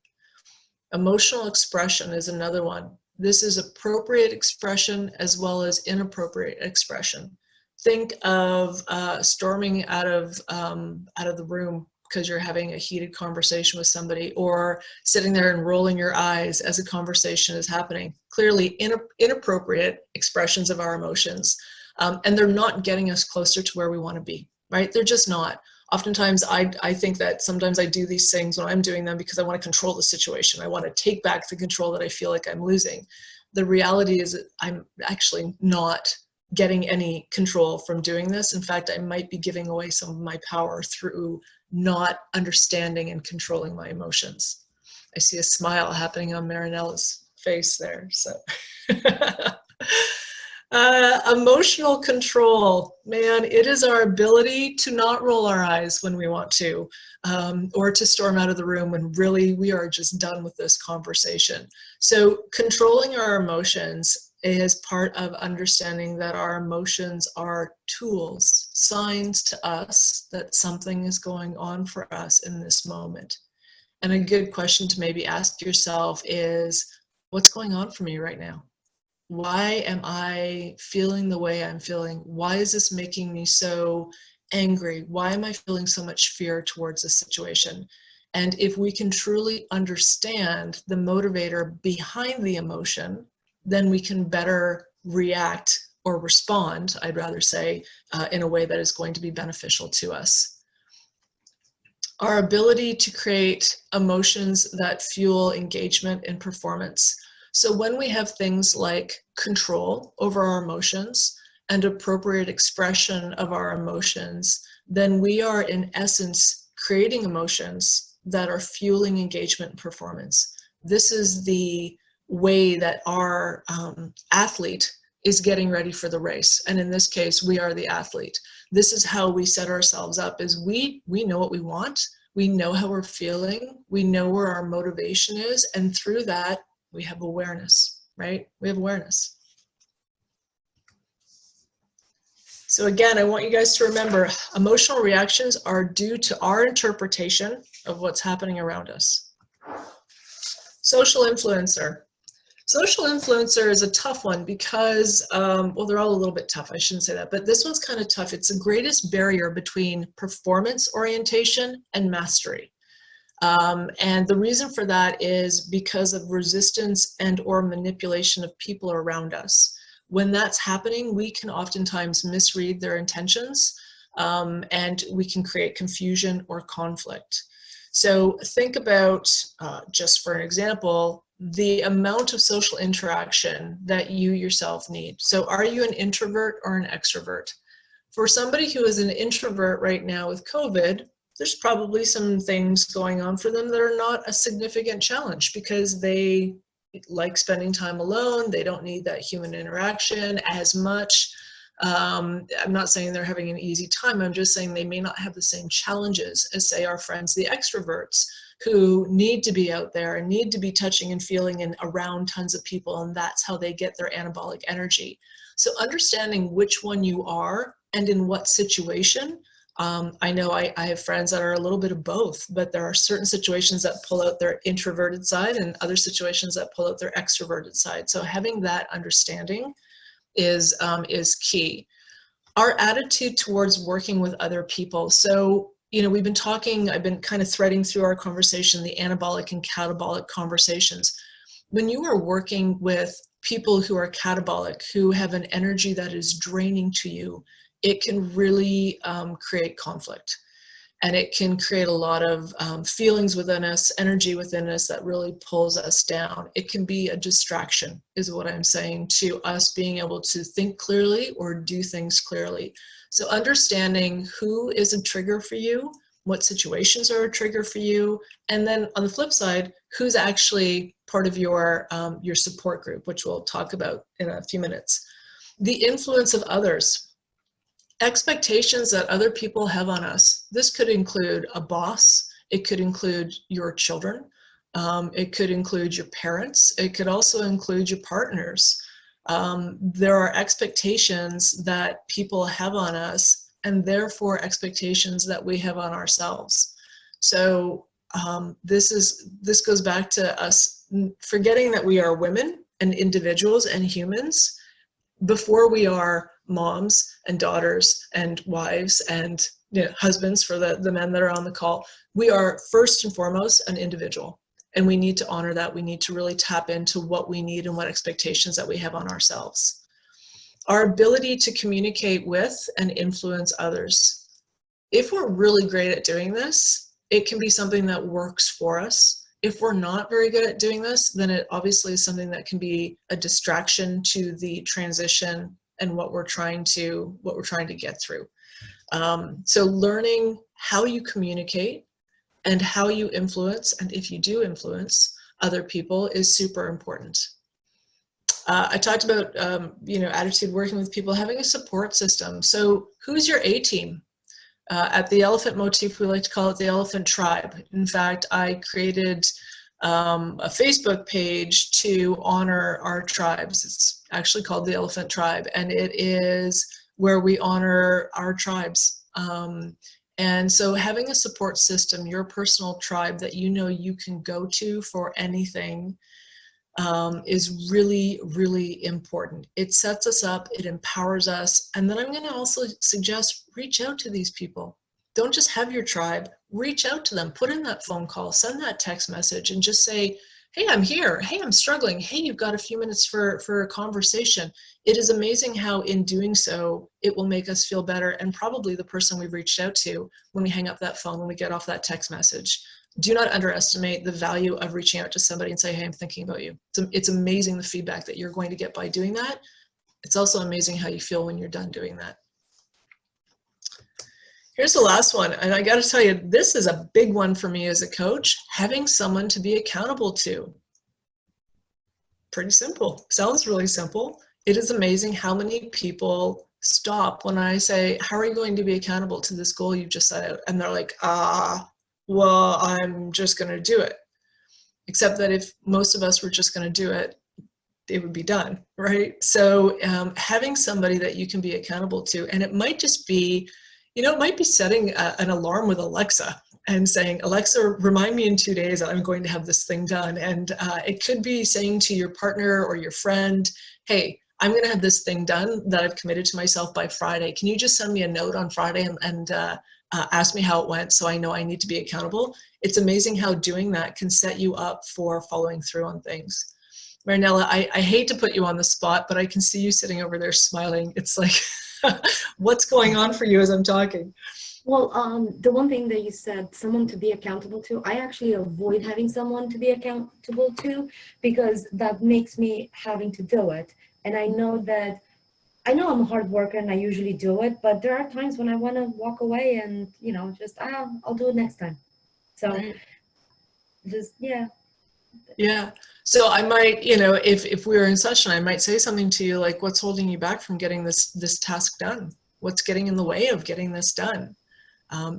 [SPEAKER 1] Emotional expression is another one. This is appropriate expression as well as inappropriate expression. Think of storming out of the room because you're having a heated conversation with somebody, or sitting there and rolling your eyes as a conversation is happening. Clearly inappropriate expressions of our emotions, and they're not getting us closer to where we want to be, right? They're just not. Oftentimes, I think that sometimes I do these things when I'm doing them because I want to control the situation. I want to take back the control that I feel like I'm losing. The reality is that I'm actually not getting any control from doing this. In fact, I might be giving away some of my power through not understanding and controlling my emotions. I see a smile happening on Marinella's face there. So. Emotional control, man, it is our ability to not roll our eyes when we want to, or to storm out of the room when really we are just done with this conversation. So controlling our emotions is part of understanding that our emotions are tools, signs to us that something is going on for us in this moment. And a good question to maybe ask yourself is, what's going on for me right now? Why am I feeling the way I'm feeling? Why is this making me so angry? Why am I feeling so much fear towards this situation? And if we can truly understand the motivator behind the emotion, then we can better react or respond, I'd rather say, in a way that is going to be beneficial to us. Our ability to create emotions that fuel engagement and performance. So when we have things like control over our emotions and appropriate expression of our emotions, then we are in essence creating emotions that are fueling engagement and performance. This is the way that our athlete is getting ready for the race. And in this case, we are the athlete. This is how we set ourselves up, is we know what we want, we know how we're feeling, we know where our motivation is, and through that, we have awareness, right? We have awareness. So again, I want you guys to remember, emotional reactions are due to our interpretation of what's happening around us. Social influencer. Social influencer is a tough one because, well, they're all a little bit tough. I shouldn't say that, but this one's kind of tough. It's the greatest barrier between performance orientation and mastery. And the reason for that is because of resistance and or manipulation of people around us. When that's happening, we can oftentimes misread their intentions, and we can create confusion or conflict. So think about, just for an example, the amount of social interaction that you yourself need. So are you an introvert or an extrovert? For somebody who is an introvert right now with COVID, there's probably some things going on for them that are not a significant challenge because they like spending time alone. They don't need that human interaction as much. I'm not saying they're having an easy time. I'm just saying they may not have the same challenges as, say, our friends, the extroverts, who need to be out there and need to be touching and feeling and around tons of people, and that's how they get their anabolic energy. So understanding which one you are and in what situation. I know I have friends that are a little bit of both, but there are certain situations that pull out their introverted side and other situations that pull out their extroverted side. So having that understanding is key. Our attitude towards working with other people. So, you know, we've been talking, I've been kind of threading through our conversation, the anabolic and catabolic conversations. When you are working with people who are catabolic, who have an energy that is draining to you, it can really create conflict. And it can create a lot of feelings within us, energy within us that really pulls us down. It can be a distraction, is what I'm saying, to us being able to think clearly or do things clearly. So understanding who is a trigger for you, what situations are a trigger for you, and then on the flip side, who's actually part of your support group, which we'll talk about in a few minutes. The influence of others. Expectations that other people have on us. This could include a boss. It could include your children. It could include your parents. It could also include your partners. There are expectations that people have on us, and therefore expectations that we have on ourselves. So this goes back to us forgetting that we are women and individuals and humans before we are moms and daughters and wives and, you know, husbands for the men that are on the call. We are first and foremost an individual, and we need to honor that. We need to really tap into what we need and what expectations that we have on ourselves. Our ability to communicate with and influence others. If we're really great at doing this, it can be something that works for us. If we're not very good at doing this, then it obviously is something that can be a distraction to the transition and what we're trying to get through. So learning how you communicate and how you influence, and if you do influence other people, is super important. I talked about attitude, working with people, having a support system. So who's your A team? At the Elephant Motif, we like to call it the Elephant Tribe. In fact, I created a Facebook page to honor our tribes. It's actually called the Elephant Tribe, and it is where we honor our tribes. And so having a support system, your personal tribe that you know you can go to for anything, is really, really important. It sets us up, it empowers us. And then I'm going to also suggest reach out to these people. Don't just have your tribe, reach out to them, put in that phone call, send that text message and just say, hey, I'm here. Hey, I'm struggling. Hey, you've got a few minutes for a conversation. It is amazing how in doing so, it will make us feel better. And probably the person we've reached out to when we hang up that phone, when we get off that text message. Do not underestimate the value of reaching out to somebody and say, hey, I'm thinking about you. It's amazing the feedback that you're going to get by doing that. It's also amazing how you feel when you're done doing that. Here's the last one, and I got to tell you, this is a big one for me as a coach, having someone to be accountable to. Pretty simple. Sounds really simple. It is amazing how many people stop when I say, how are you going to be accountable to this goal you've just set out? And they're like, well, I'm just going to do it. Except that if most of us were just going to do it, it would be done, right? So having somebody that you can be accountable to, and it might just be, it might be setting an alarm with Alexa and saying, Alexa, remind me in 2 days that I'm going to have this thing done. And it could be saying to your partner or your friend, hey, I'm going to have this thing done that I've committed to myself by Friday. Can you just send me a note on Friday and ask me how it went so I know I need to be accountable? It's amazing how doing that can set you up for following through on things. Marinella, I hate to put you on the spot, but I can see you sitting over there smiling. It's like, what's going on for you as I'm talking?
[SPEAKER 2] Well, the one thing that you said, someone to be accountable to, I actually avoid having someone to be accountable to because that makes me having to do it. And I know that I know I'm a hard worker and I usually do it, but there are times when I want to walk away and, just, I'll do it next time. So
[SPEAKER 1] Right.
[SPEAKER 2] just, yeah.
[SPEAKER 1] Yeah. So I might, you know, if we were in session, I might say something to you like, what's holding you back from getting this task done? What's getting in the way of getting this done?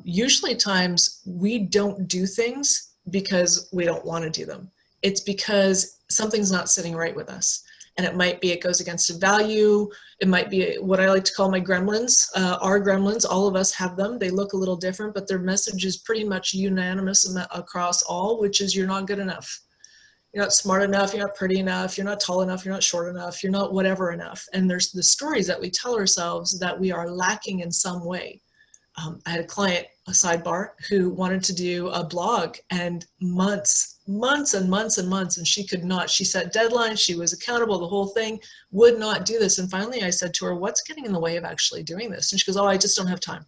[SPEAKER 1] Usually times we don't do things because we don't want to do them. It's because something's not sitting right with us. And it might be it goes against a value. It might be what I like to call my gremlins. Our gremlins, all of us have them. They look a little different, but their message is pretty much unanimous across all, which is you're not good enough. You're not smart enough, you're not pretty enough, you're not tall enough, you're not short enough, you're not whatever enough. And there's the stories that we tell ourselves that we are lacking in some way. I had a client, a sidebar, who wanted to do a blog, and months and months and months, and she could not. She set deadlines, she was accountable, the whole thing, would not do this. And finally I said to her, what's getting in the way of actually doing this? And she goes, oh, I just don't have time.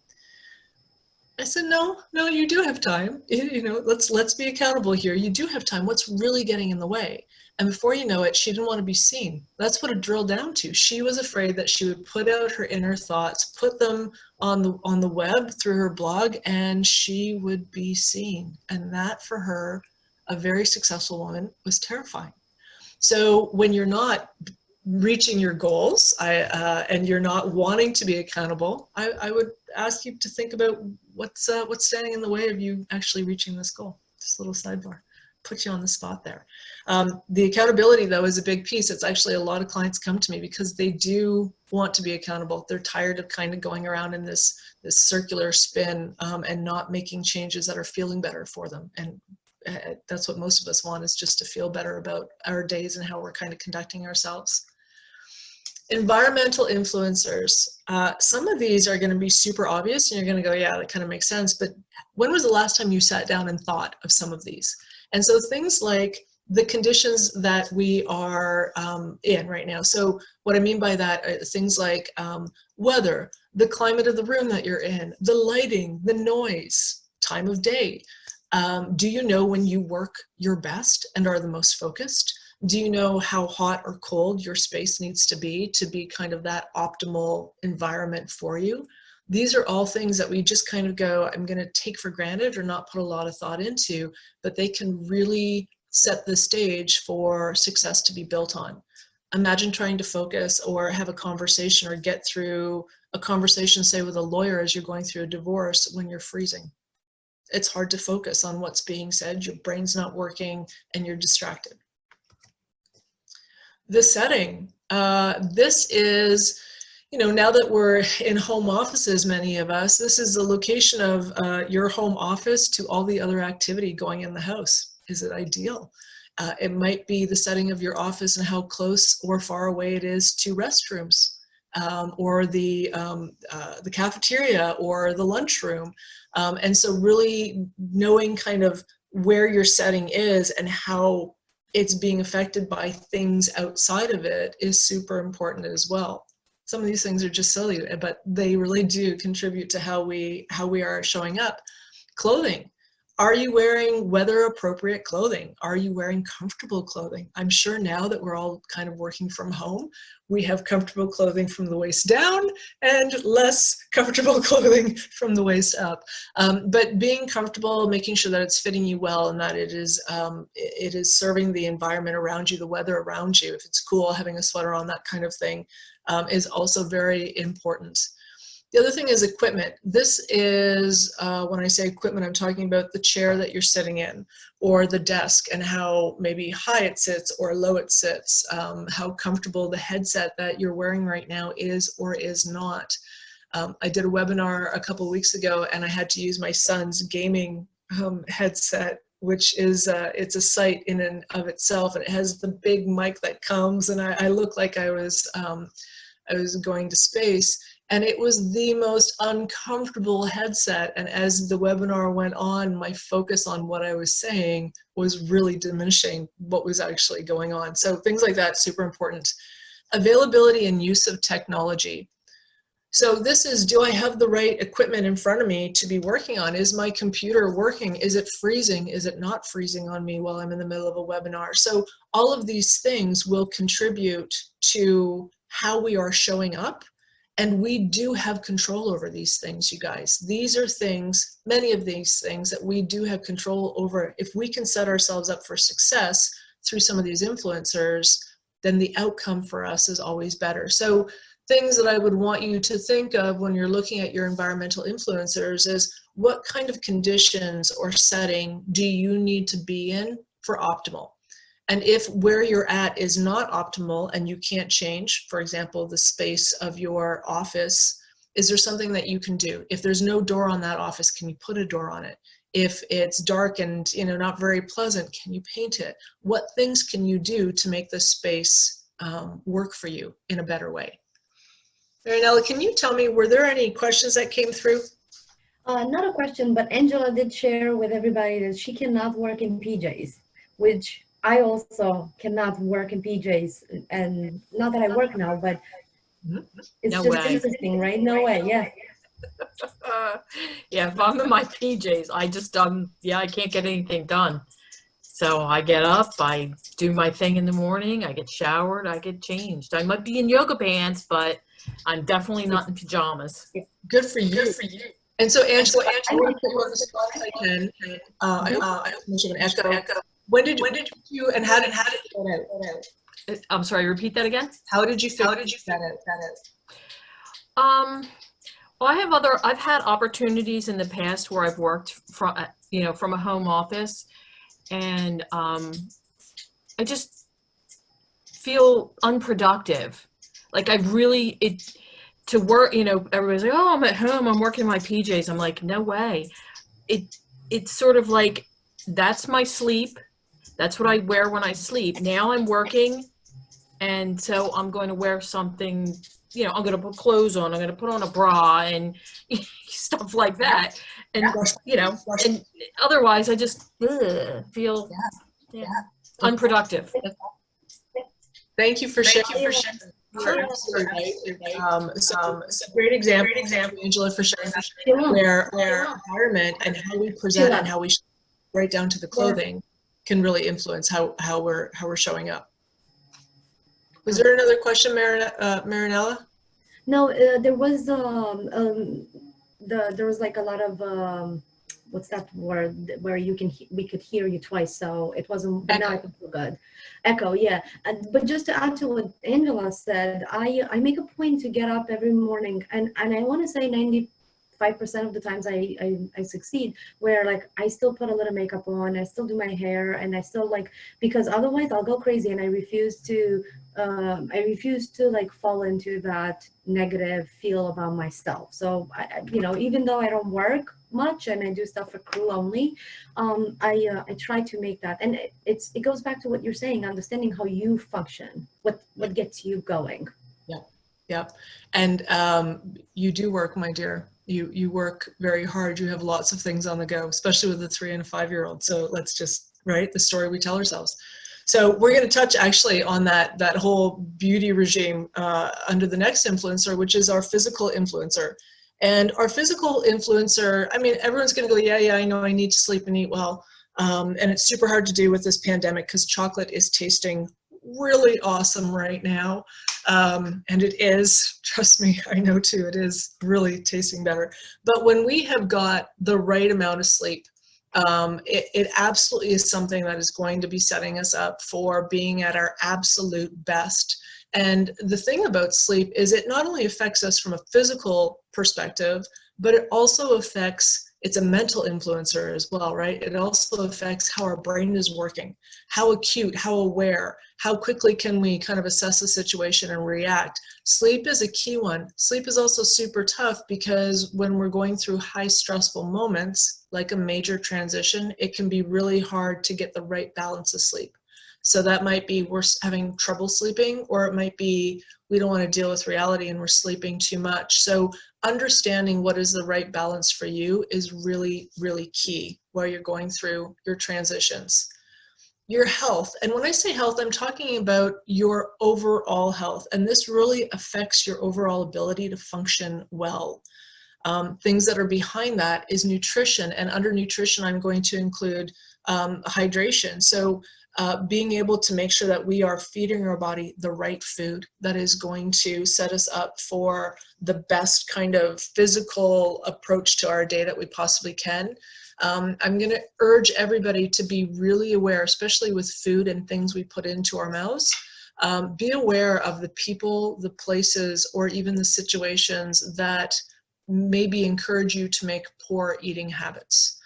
[SPEAKER 1] I said, no, you do have time. You know, let's be accountable here. You do have time. What's really getting in the way? And before you know it, she didn't want to be seen. That's what it drilled down to. She was afraid that she would put out her inner thoughts, put them on the web through her blog, and she would be seen. And that for her, a very successful woman, was terrifying. So when you're not reaching your goals and you're not wanting to be accountable, I would ask you to think about what's standing in the way of you actually reaching this goal. Just a little sidebar, put you on the spot there. The accountability, though, is a big piece. It's actually a lot of clients come to me because they do want to be accountable. They're tired of kind of going around in this circular spin and not making changes that are feeling better for them. And that's what most of us want, is just to feel better about our days and how we're kind of conducting ourselves. Environmental influencers. Some of these are going to be super obvious and you're going to go, yeah, that kind of makes sense. But when was the last time you sat down and thought of some of these? And so things like the conditions that we are in right now. So what I mean by that are things like weather, the climate of the room that you're in, the lighting, the noise, time of day. Do you know when you work your best and are the most focused? Do you know how hot or cold your space needs to be kind of that optimal environment for you? These are all things that we just kind of go, I'm going to take for granted or not put a lot of thought into, but they can really set the stage for success to be built on. Imagine trying to focus or have a conversation or get through a conversation, say with a lawyer as you're going through a divorce, when you're freezing. It's hard to focus on what's being said, your brain's not working, and you're distracted. The setting, this is, you know, now that we're in home offices, many of us, this is the location of your home office to all the other activity going in the house. Is it ideal? It might be the setting of your office and how close or far away it is to restrooms, or the cafeteria or the lunchroom. And so really knowing kind of where your setting is and how it's being affected by things outside of it is super important as well. Some of these things are just silly, but they really do contribute to how we are showing up. Clothing. Are you wearing weather appropriate clothing? Are you wearing comfortable clothing? I'm sure now that we're all kind of working from home, we have comfortable clothing from the waist down and less comfortable clothing from the waist up. But being comfortable, making sure that it's fitting you well and that it is serving the environment around you, the weather around you. If it's cool, having a sweater on, that kind of thing is also very important. The other thing is equipment. This is, when I say equipment, I'm talking about the chair that you're sitting in or the desk and how maybe high it sits or low it sits, how comfortable the headset that you're wearing right now is or is not. I did a webinar a couple of weeks ago and I had to use my son's gaming headset, which is, it's a sight in and of itself. And it has the big mic that comes and I look like I was going to space. And it was the most uncomfortable headset. And as the webinar went on, my focus on what I was saying was really diminishing what was actually going on. So things like that, super important. Availability and use of technology. So this is, do I have the right equipment in front of me to be working on? Is my computer working? Is it freezing? Is it not freezing on me while I'm in the middle of a webinar? So all of these things will contribute to how we are showing up. And we do have control over these things, you guys. These are things, many of these things that we do have control over. If we can set ourselves up for success through some of these influencers, then the outcome for us is always better. So things that I would want you to think of when you're looking at your environmental influencers is, what kind of conditions or setting do you need to be in for optimal? And if where you're at is not optimal and you can't change, for example, the space of your office, is there something that you can do? If there's no door on that office, can you put a door on it? If it's dark and not very pleasant, can you paint it? What things can you do to make this space work for you in a better way? Marianella, can you tell me, were there any questions that came through?
[SPEAKER 2] Not a question, but Angela did share with everybody that she cannot work in PJs, which I also cannot work in PJs, and not that I work now, but it's
[SPEAKER 3] No
[SPEAKER 2] just
[SPEAKER 3] way.
[SPEAKER 2] interesting, right? No way, yeah.
[SPEAKER 3] Yeah, if I'm in my PJs, I can't get anything done. So I get up, I do my thing in the morning, I get showered, I get changed. I might be in yoga pants, but I'm definitely not in pajamas.
[SPEAKER 1] Good for you. Good for you. And so, Angela, I want to put you on the spot if I can. I mentioned Echo. When did you and how did you get out?
[SPEAKER 3] I'm sorry, repeat that again?
[SPEAKER 1] How did you feel? That out?
[SPEAKER 3] Well, I've had opportunities in the past where I've worked from a home office, and I just feel unproductive. Like to work, everybody's like, oh, I'm at home, I'm working in my PJs. I'm like, no way. It's sort of like, that's my sleep. That's what I wear when I sleep. Now I'm working, and so I'm going to wear something, I'm going to put clothes on, I'm going to put on a bra and stuff like that. And, and otherwise I just feel unproductive.
[SPEAKER 1] Thank you for sharing. It's a great example, Angela, for sharing where environment and how we present and how we right down to the clothing can really influence how we're showing up. Was there another question, Marianella?
[SPEAKER 2] No, there was there was like a lot of what's that word where we could hear you twice, so it wasn't not good. Echo, yeah. But just to add to what Angela said, I make a point to get up every morning, and I want to say 95% of the times I succeed, where like I still put a little makeup on, I still do my hair, and I still because otherwise I'll go crazy, and I refuse to like fall into that negative feel about myself. So even though I don't work much and I do stuff for crew only, I try to make that, and it goes back to what you're saying, understanding how you function, what gets you going.
[SPEAKER 1] Yeah. And you do work, my dear. You work very hard. You have lots of things on the go, especially with a 3 and a 5-year-old. So let's just the story we tell ourselves. So we're going to touch actually on that whole beauty regime under the next influencer, which is our physical influencer. And our physical influencer, I mean, everyone's going to go, yeah, I know I need to sleep and eat well. And it's super hard to do with this pandemic because chocolate is tasting really awesome right now. And it is, trust me, I know too, it is really tasting better. But when we have got the right amount of sleep, it absolutely is something that is going to be setting us up for being at our absolute best. And the thing about sleep is it not only affects us from a physical perspective, but it also affects, it's a mental influencer as well, right? It also affects how our brain is working, how acute, how aware, how quickly can we kind of assess a situation and react. Sleep is a key one. Sleep is also super tough because when we're going through high stressful moments, like a major transition, it can be really hard to get the right balance of sleep. So that might be we're having trouble sleeping, or it might be we don't want to deal with reality and we're sleeping too much. So understanding what is the right balance for you is really, really key while you're going through your transitions. Your health, and when I say health, I'm talking about your overall health, and this really affects your overall ability to function well. Things that are behind that is nutrition, and under nutrition I'm going to include hydration. So being able to make sure that we are feeding our body the right food that is going to set us up for the best kind of physical approach to our day that we possibly can. I'm going to urge everybody to be really aware, especially with food and things we put into our mouths. Be aware of the people, the places, or even the situations that maybe encourage you to make poor eating habits.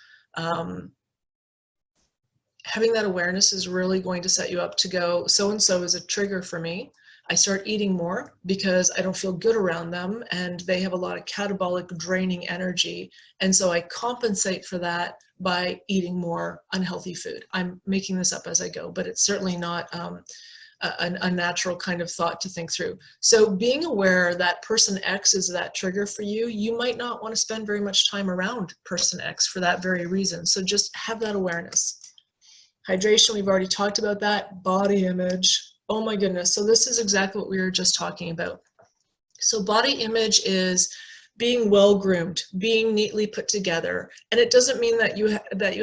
[SPEAKER 1] Having that awareness is really going to set you up to go, so-and-so is a trigger for me. I start eating more because I don't feel good around them and they have a lot of catabolic draining energy. And so I compensate for that by eating more unhealthy food. I'm making this up as I go, but it's certainly not a natural kind of thought to think through. So being aware that person X is that trigger for you, you might not want to spend very much time around person X for that very reason. So just have that awareness. Hydration, we've already talked about that. Body image. Oh my goodness. So this is exactly what we were just talking about. So body image is being well groomed, being neatly put together. And it doesn't mean that you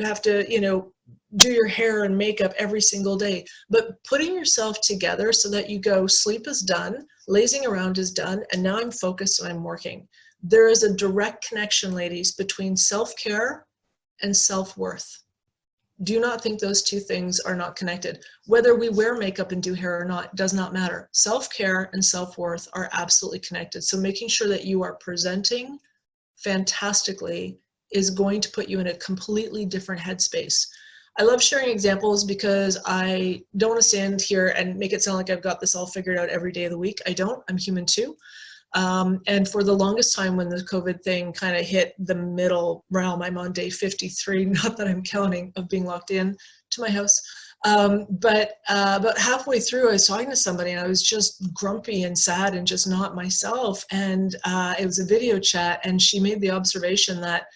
[SPEAKER 1] have to, you know, do your hair and makeup every single day, but putting yourself together so that you go, sleep is done, lazing around is done, and now I'm focused and I'm working. There is a direct connection, ladies, between self-care and self-worth. Do not think those two things are not connected. Whether we wear makeup and do hair or not does not matter. Self-care and self-worth are absolutely connected. So making sure that you are presenting fantastically is going to put you in a completely different headspace. I love sharing examples because I don't want to stand here and make it sound like I've got this all figured out every day of the week. I don't. I'm human too. And for the longest time when the COVID thing kind of hit the middle realm, I'm on day 53, not that I'm counting, of being locked in to my house. But about halfway through, I was talking to somebody and I was just grumpy and sad and just not myself. And it was a video chat and she made the observation that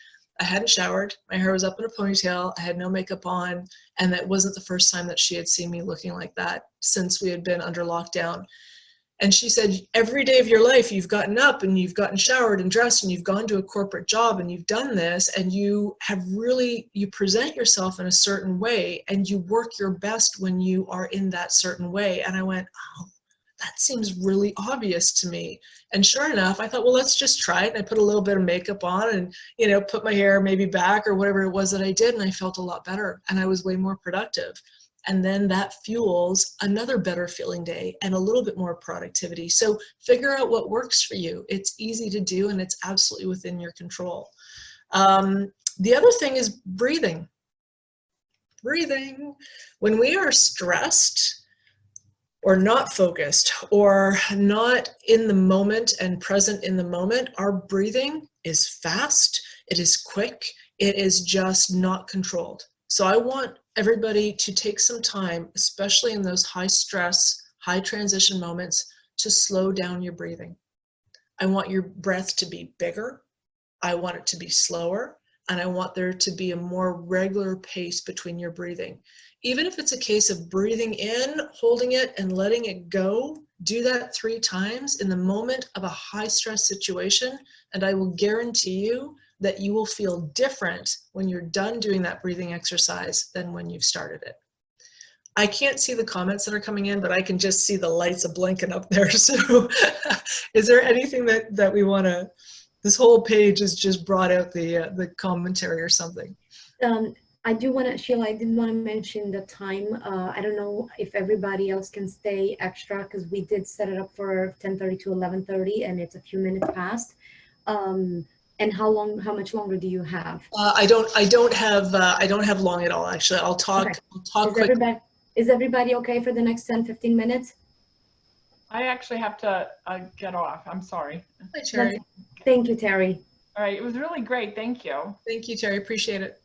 [SPEAKER 1] I hadn't showered, my hair was up in a ponytail, I had no makeup on, and that wasn't the first time that she had seen me looking like that since we had been under lockdown. And she said, every day of your life, you've gotten up and you've gotten showered and dressed and you've gone to a corporate job and you've done this and you have really, you present yourself in a certain way and you work your best when you are in that certain way. And I went, oh, that seems really obvious to me. And sure enough, I thought, well, let's just try it. And I put a little bit of makeup on and, you know, put my hair maybe back or whatever it was that I did. And I felt a lot better and I was way more productive. And then that fuels another better feeling day and a little bit more productivity. So figure out what works for you. It's easy to do and it's absolutely within your control. The other thing is breathing. Breathing. When we are stressed or not focused or not in the moment and present in the moment, our breathing is fast, it is quick, it is just not controlled. So I want everybody to take some time, especially in those high stress, high transition moments, to slow down your breathing. I want your breath to be bigger. I want it to be slower. And I want there to be a more regular pace between your breathing. Even if it's a case of breathing in, holding it, and letting it go, do that 3 times in the moment of a high stress situation. And I will guarantee you that you will feel different when you're done doing that breathing exercise than when you've started it. I can't see the comments that are coming in, but I can just see the lights blinking up there. So is there anything that we want to, this whole page has just brought out the commentary or something.
[SPEAKER 2] I do want to, Sheila, I did want to mention the time. I don't know if everybody else can stay extra because we did set it up for 10:30 to 11:30 and it's a few minutes past. And how much longer do you have?
[SPEAKER 1] I don't have long at all, actually. I'll talk,
[SPEAKER 2] Okay.
[SPEAKER 1] I'll talk quickly.
[SPEAKER 2] Is everybody okay for the next 10-15 minutes?
[SPEAKER 4] I actually have to get off. I'm sorry.
[SPEAKER 1] Hi, Terry.
[SPEAKER 2] Thank you, Terry.
[SPEAKER 4] All right. It was really great. Thank you.
[SPEAKER 1] Thank you, Terry. Appreciate it.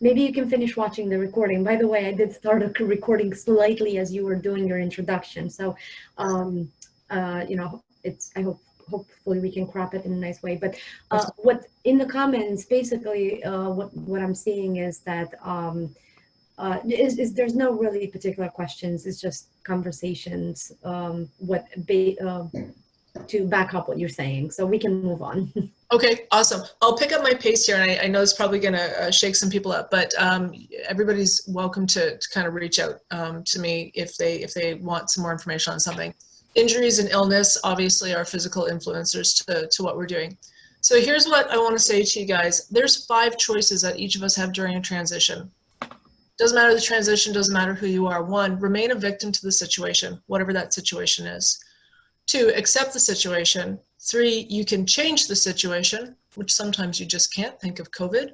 [SPEAKER 2] Maybe you can finish watching the recording. By the way, I did start a recording slightly as you were doing your introduction. So, you know, hopefully we can crop it in a nice way. But what in the comments, basically, what I'm seeing is that there's no really particular questions. It's just conversations. to back up what you're saying, so we can move on.
[SPEAKER 1] Okay, awesome. I'll pick up my pace here, and I know it's probably going to shake some people up, but everybody's welcome to kind of reach out to me if they want some more information on something. Injuries and illness obviously are physical influencers to what we're doing. So here's what I want to say to you guys. There's 5 choices that each of us have during a transition. Doesn't matter the transition, doesn't matter who you are. 1, remain a victim to the situation, whatever that situation is. 2, accept the situation. 3, you can change the situation, which sometimes you just can't. Think of COVID.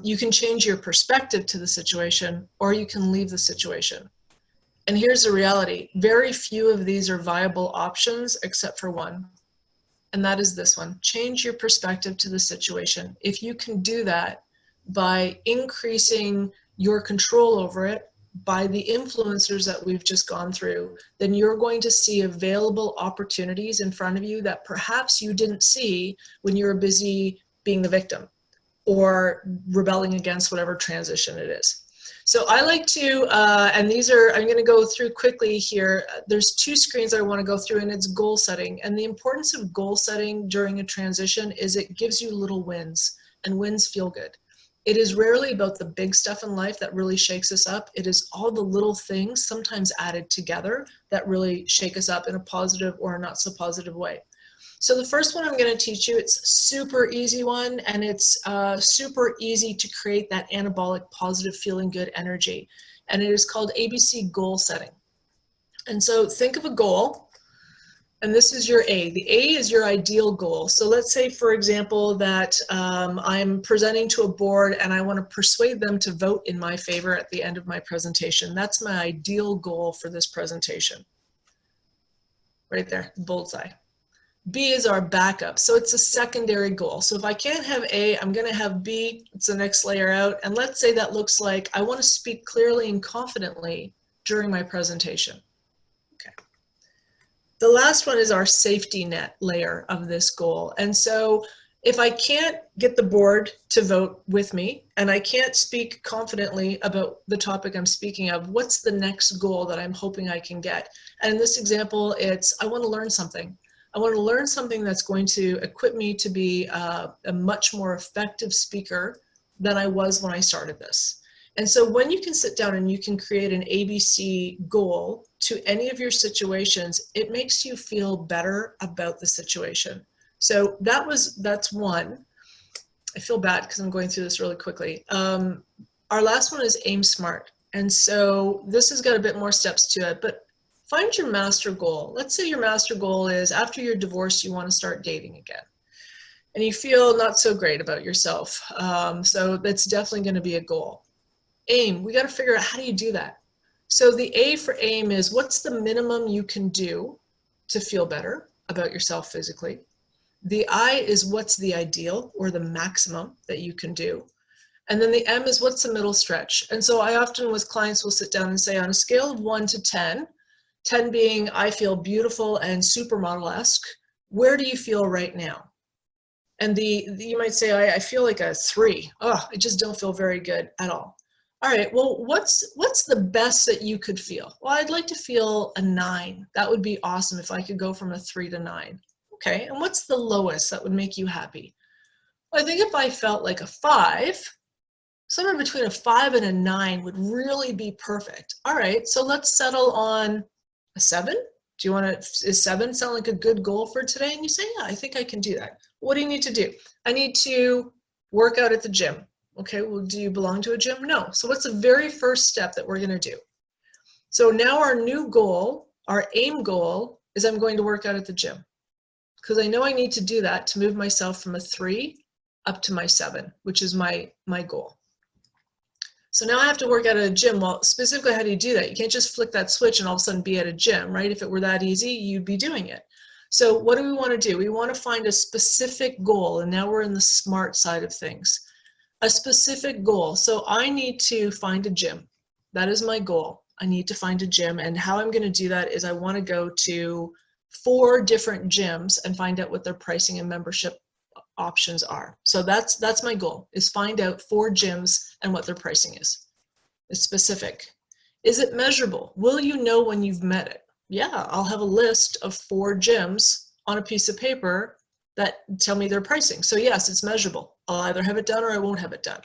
[SPEAKER 1] You can change your perspective to the situation, or you can leave the situation. And here's the reality. Very few of these are viable options except for one. And that is this one. Change your perspective to the situation. If you can do that by increasing your control over it, by the influencers that we've just gone through, then you're going to see available opportunities in front of you that perhaps you didn't see when you were busy being the victim or rebelling against whatever transition it is. So I like to, and these are, I'm going to go through quickly here. There's 2 screens I want to go through, and it's goal setting. And the importance of goal setting during a transition is it gives you little wins, and wins feel good. It is rarely about the big stuff in life that really shakes us up. It is all the little things, sometimes added together, that really shake us up in a positive or a not so positive way. So the first one I'm going to teach you, it's a super easy one, and it's super easy to create that anabolic, positive, feeling good energy. And it is called ABC goal setting. And so think of a goal. And this is your A. The A is your ideal goal. So let's say, for example, that I'm presenting to a board and I want to persuade them to vote in my favor at the end of my presentation. That's my ideal goal for this presentation. Right there, bullseye. B is our backup. So it's a secondary goal. So if I can't have A, I'm going to have B. It's the next layer out. And let's say that looks like I want to speak clearly and confidently during my presentation. The last one is our safety net layer of this goal. And so if I can't get the board to vote with me and I can't speak confidently about the topic I'm speaking of, what's the next goal that I'm hoping I can get? And in this example, it's I want to learn something. I want to learn something that's going to equip me to be a much more effective speaker than I was when I started this. And so when you can sit down and you can create an ABC goal to any of your situations, it makes you feel better about the situation. So that's one. I feel bad because I'm going through this really quickly. Our last one is aim smart. And so this has got a bit more steps to it, but find your master goal. Let's say your master goal is after you're divorced, you want to start dating again. And you feel not so great about yourself. So that's definitely going to be a goal. Aim, we got to figure out how do you do that. So the A for aim is what's the minimum you can do to feel better about yourself physically. The I is what's the ideal or the maximum that you can do. And then the M is what's the middle stretch. And so I often with clients will sit down and say on a scale of 1 to 10, 10 being I feel beautiful and supermodel-esque, where do you feel right now? And you might say, I feel like a 3. Oh, I just don't feel very good at all. All right, well, what's the best that you could feel? Well, I'd like to feel a 9. That would be awesome if I could go from a 3 to 9. Okay, and what's the lowest that would make you happy? Well, I think if I felt like a 5, somewhere between a 5 and a 9 would really be perfect. All right, so let's settle on a 7. Do you want to, is 7 sound like a good goal for today? And you say, yeah, I think I can do that. What do you need to do? I need to work out at the gym. Okay, well, do you belong to a gym? No. So what's the very first step that we're going to do? So now our new goal, our aim goal, is I'm going to work out at the gym. Because I know I need to do that to move myself from a 3 up to my 7, which is my goal. So now I have to work out at a gym. Well, specifically, how do you do that? You can't just flick that switch and all of a sudden be at a gym, right? If it were that easy, you'd be doing it. So what do we want to do? We want to find a specific goal, and now we're in the smart side of things. A specific goal. So I need to find a gym. That is my goal. I need to find a gym, and how I'm going to do that is I want to go to 4 different gyms and find out what their pricing and membership options are. So that's my goal, is find out 4 gyms and what their pricing is. It's specific. Is it measurable? Will you know when you've met it? Yeah, I'll have a list of 4 gyms on a piece of paper that tell me their pricing. So yes, it's measurable. I'll either have it done or I won't have it done.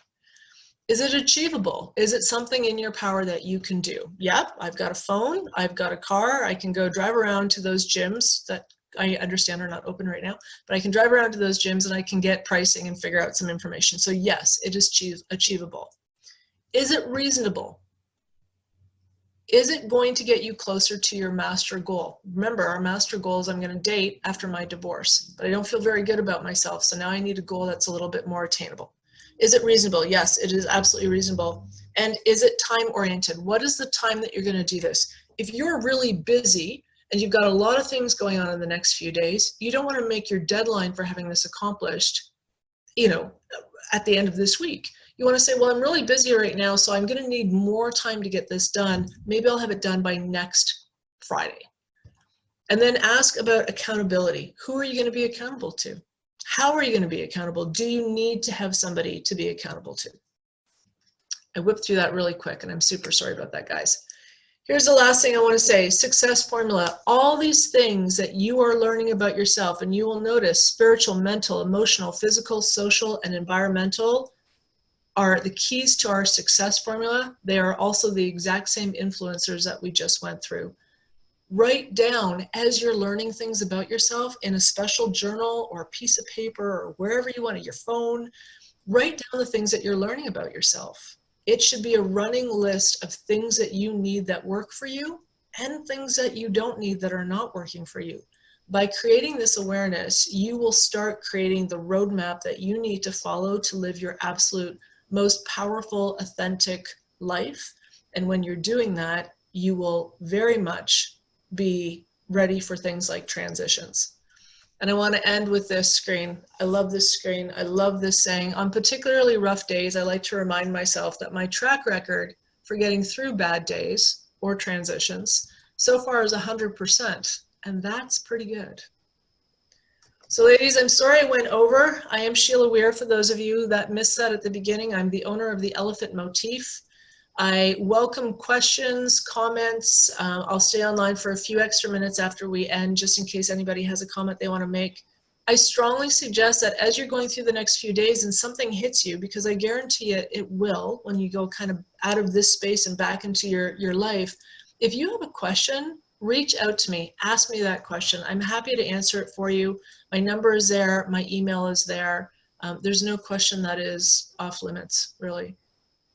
[SPEAKER 1] Is it achievable? Is it something in your power that you can do? Yep, I've got a phone, I've got a car, I can go drive around to those gyms that I understand are not open right now, but I can drive around to those gyms and I can get pricing and figure out some information. So yes, it is achievable. Is it reasonable? Is it going to get you closer to your master goal? Remember, our master goal is I'm going to date after my divorce, but I don't feel very good about myself. So now I need a goal that's a little bit more attainable. Is it reasonable? Yes, it is absolutely reasonable. And is it time oriented? What is the time that you're going to do this? If you're really busy and you've got a lot of things going on in the next few days, you don't want to make your deadline for having this accomplished, you know, at the end of this week. You want to say, well, I'm really busy right now, so I'm going to need more time to get this done. Maybe I'll have it done by next Friday. And then ask about accountability. Who are you going to be accountable to? How are you going to be accountable? Do you need to have somebody to be accountable to? I whipped through that really quick, and I'm super sorry about that, guys. Here's the last thing I want to say, success formula. All these things that you are learning about yourself, and you will notice spiritual, mental, emotional, physical, social, and environmental are the keys to our success formula. They are also the exact same influencers that we just went through. Write down as you're learning things about yourself in a special journal or a piece of paper or wherever you want, your phone. Write down the things that you're learning about yourself. It should be a running list of things that you need that work for you and things that you don't need that are not working for you. By creating this awareness, you will start creating the roadmap that you need to follow to live your absolute most powerful, authentic life. And when you're doing that, you will very much be ready for things like transitions. And I want to end with this screen. I love this screen. I love this saying. On particularly rough days, I like to remind myself that my track record for getting through bad days or transitions so far is 100%. And that's pretty good. So ladies, I'm sorry I went over. I am Sheila Weir, for those of you that missed that at the beginning. I'm the owner of the Elephant Motif. I welcome questions, comments. I'll stay online for a few extra minutes after we end, just in case anybody has a comment they want to make. I strongly suggest that as you're going through the next few days and something hits you, because I guarantee it will when you go kind of out of this space and back into your life, if you have a question, reach out to me, ask me that question. I'm happy to answer it for you. My number is there, my email is there. There's no question that is off limits, really.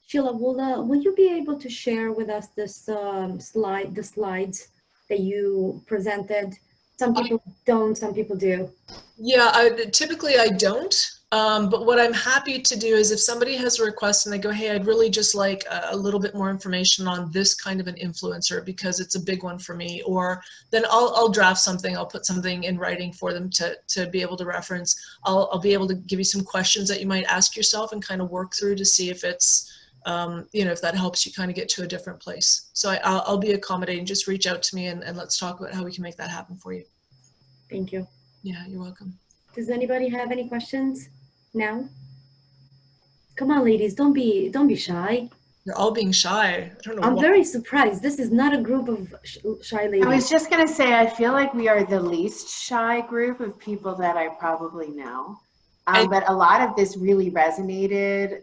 [SPEAKER 2] Sheila, will you be able to share with us this the slides that you presented? Some people don't, some people do.
[SPEAKER 1] Yeah, typically I don't. But what I'm happy to do is if somebody has a request and they go, hey, I'd really just like a little bit more information on this kind of an influencer because it's a big one for me, or then I'll draft something, I'll put something in writing for them to be able to reference. I'll be able to give you some questions that you might ask yourself and kind of work through to see if it's, you know, if that helps you kind of get to a different place. So I'll be accommodating. Just reach out to me and let's talk about how we can make that happen for you.
[SPEAKER 2] Thank you.
[SPEAKER 1] Yeah, you're welcome.
[SPEAKER 2] Does anybody have any questions now? Come on, ladies, don't be shy.
[SPEAKER 1] You're all being shy. I don't know
[SPEAKER 2] I'm
[SPEAKER 1] why.
[SPEAKER 2] very surprised. This is not a group of shy ladies.
[SPEAKER 5] I was just going to say, I feel like we are the least shy group of people that I probably know. But a lot of this really resonated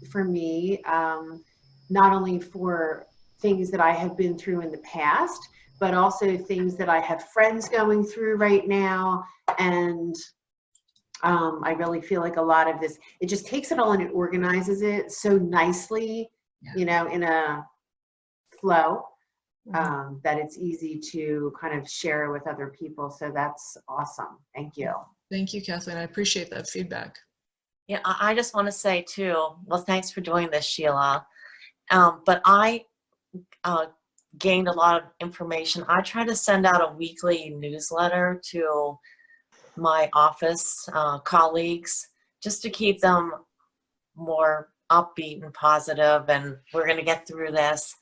[SPEAKER 5] for me, not only for things that I have been through in the past, but also things that I have friends going through right now. And I really feel like a lot of this, it just takes it all and it organizes it so nicely, you know, in a flow, that it's easy to kind of share with other people. So that's awesome. Thank you.
[SPEAKER 1] Thank you, Kathleen. I appreciate that feedback.
[SPEAKER 6] Yeah, I just want to say too, well, thanks for doing this, Sheila. But I gained a lot of information. I try to send out a weekly newsletter to my office colleagues just to keep them more upbeat and positive, and we're going to get through this.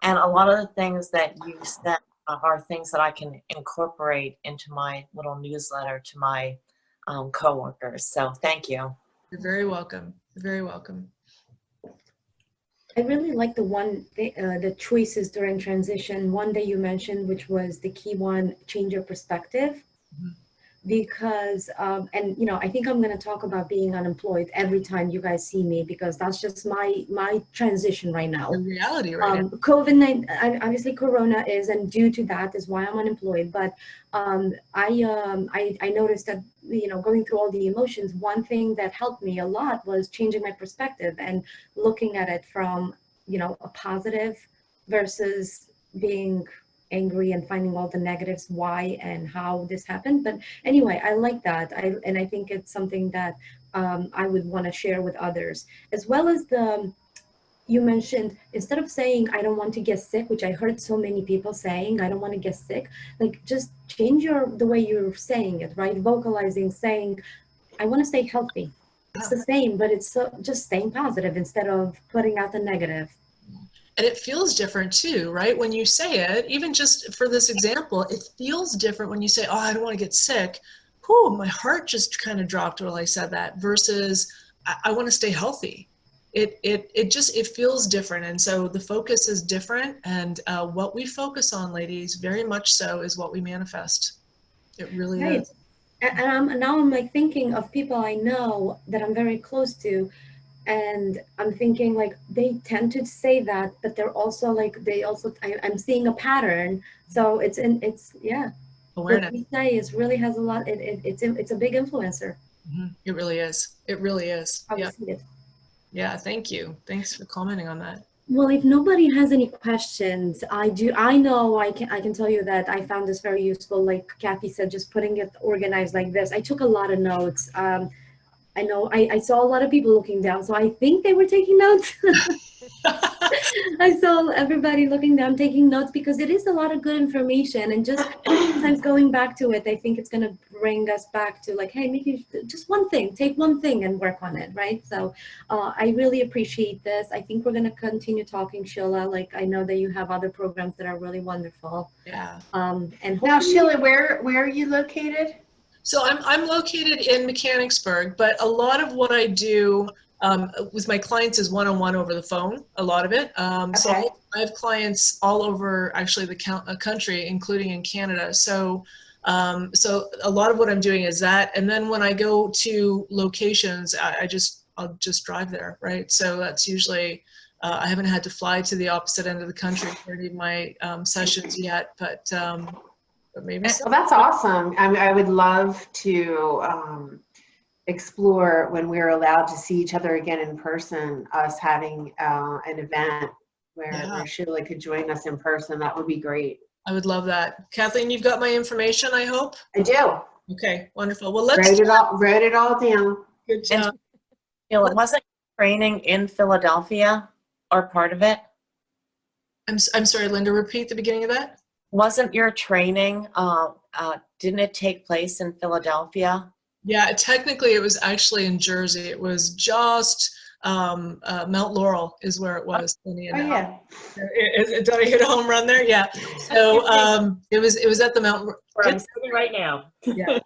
[SPEAKER 6] And a lot of the things that you said are things that I can incorporate into my little newsletter to my coworkers. So thank you.
[SPEAKER 1] You're very welcome. You're very welcome.
[SPEAKER 2] I really like the choices during transition. One that you mentioned, which was the key one, change your perspective. because and you know, I think I'm going to talk about being unemployed every time you guys see me, because that's just my transition right now.
[SPEAKER 1] The reality right now.
[SPEAKER 2] COVID-19, obviously Corona is, and due to that is why I'm unemployed. But I noticed that, you know, going through all the emotions, one thing that helped me a lot was changing my perspective and looking at it from, you know, a positive versus being angry and finding all the negatives, why and how this happened. But anyway, I like that. And I think it's something that I would want to share with others, as well as you mentioned, instead of saying I don't want to get sick, which I heard so many people saying I don't want to get sick, like just change the way you're saying it, right? Vocalizing, saying I want to stay healthy. It's the same, but it's just staying positive instead of putting out the negative.
[SPEAKER 1] And it feels different too, right? When you say it, even just for this example, it feels different when you say, oh, I don't want to get sick. Whew, my heart just kind of dropped while I said that, versus I want to stay healthy. It feels different. And so the focus is different. And what we focus on, ladies, very much so is what we manifest. It really is.
[SPEAKER 2] And now I'm like thinking of people I know that I'm very close to. And I'm thinking like they tend to say that, but they're also like, I'm seeing a pattern. So it's yeah.
[SPEAKER 1] Awareness.
[SPEAKER 2] What we say is really has a lot, it's a big influencer.
[SPEAKER 1] Mm-hmm. It really is. It really is.
[SPEAKER 2] How we see it.
[SPEAKER 1] Yeah, thank you. Thanks for commenting on that.
[SPEAKER 2] Well, if nobody has any questions, I know I can tell you that I found this very useful. Like Kathy said, just putting it organized like this. I took a lot of notes. I know I saw a lot of people looking down, so I think they were taking notes. I saw everybody looking down, taking notes, because it is a lot of good information. And just sometimes going back to it, I think it's going to bring us back to like, hey, maybe just one thing, take one thing and work on it, right? So I really appreciate this. I think we're going to continue talking, Sheila. Like, I know that you have other programs that are really wonderful.
[SPEAKER 1] Yeah.
[SPEAKER 2] And
[SPEAKER 5] now, Sheila, where are you located?
[SPEAKER 1] So I'm located in Mechanicsburg, but a lot of what I do with my clients is one-on-one over the phone, a lot of it. So I have clients all over actually the country, including in Canada. So so a lot of what I'm doing is that. And then when I go to locations, I'll just drive there, right? So that's usually, I haven't had to fly to the opposite end of the country for any of my sessions yet, but maybe so.
[SPEAKER 5] Well, that's awesome. I would love to explore, when we're allowed to see each other again in person, us having an event where Sheila could join us in person. That would be great.
[SPEAKER 1] I would love that. Kathleen, you've got my information, I hope?
[SPEAKER 5] I do.
[SPEAKER 1] Okay, wonderful. Well, let's
[SPEAKER 5] wrote it all down.
[SPEAKER 1] Good job.
[SPEAKER 6] Sheila, wasn't training in Philadelphia or part of it?
[SPEAKER 1] I'm sorry, Linda, repeat the beginning of that.
[SPEAKER 6] Wasn't your training, didn't it take place in Philadelphia?
[SPEAKER 1] Yeah, technically it was actually in Jersey. It was just Mount Laurel is where it was. Did I hit a home run there? Yeah. So it was at the Mount.
[SPEAKER 7] I'm sitting right now.
[SPEAKER 1] Yeah.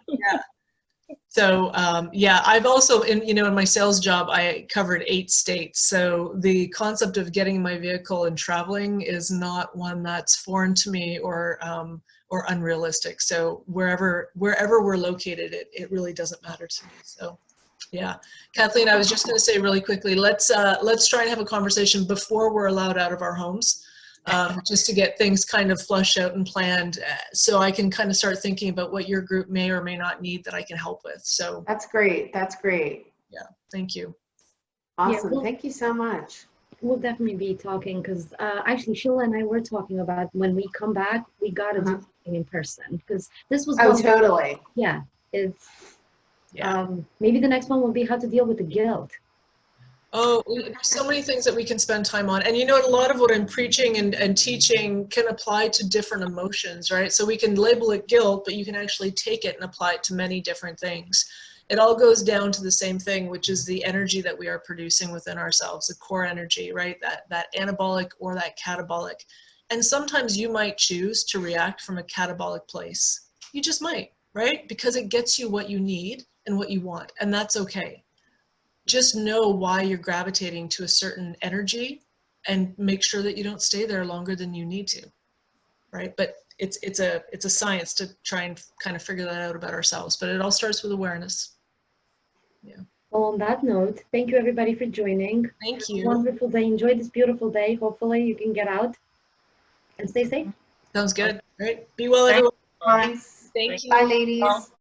[SPEAKER 1] So yeah, I've also in my sales job I covered 8 states. So the concept of getting in my vehicle and traveling is not one that's foreign to me or unrealistic. So wherever we're located, it really doesn't matter to me. So yeah, Kathleen, I was just going to say really quickly, let's try and have a conversation before we're allowed out of our homes, just to get things kind of flushed out and planned, so I can kind of start thinking about what your group may or may not need that I can help with. So
[SPEAKER 5] that's great. That's great.
[SPEAKER 1] Yeah, thank you.
[SPEAKER 5] Awesome. Thank you so much.
[SPEAKER 2] We'll definitely be talking, because actually Sheila and I were talking about when we come back, we got to do something in person, because this was
[SPEAKER 5] totally.
[SPEAKER 2] Yeah, it's maybe the next one will be how to deal with the guilt.
[SPEAKER 1] Oh, there's so many things that we can spend time on. And a lot of what I'm preaching and teaching can apply to different emotions, right? So we can label it guilt, but you can actually take it and apply it to many different things. It all goes down to the same thing, which is the energy that we are producing within ourselves, the core energy, right? That anabolic or that catabolic. And sometimes you might choose to react from a catabolic place. You just might, right? Because it gets you what you need and what you want, and that's okay. Just know why you're gravitating to a certain energy and make sure that you don't stay there longer than you need to, right? But it's a science to try and kind of figure that out about ourselves, but it all starts with awareness.
[SPEAKER 2] Well, on that note, thank you everybody for joining.
[SPEAKER 1] Thank
[SPEAKER 2] Have a
[SPEAKER 1] you.
[SPEAKER 2] wonderful day. Enjoy this beautiful day. Hopefully you can get out and stay safe.
[SPEAKER 1] Sounds good. All right. Be well,
[SPEAKER 6] Thank
[SPEAKER 1] everyone.
[SPEAKER 5] Thanks.
[SPEAKER 1] Thank you.
[SPEAKER 5] Bye, ladies.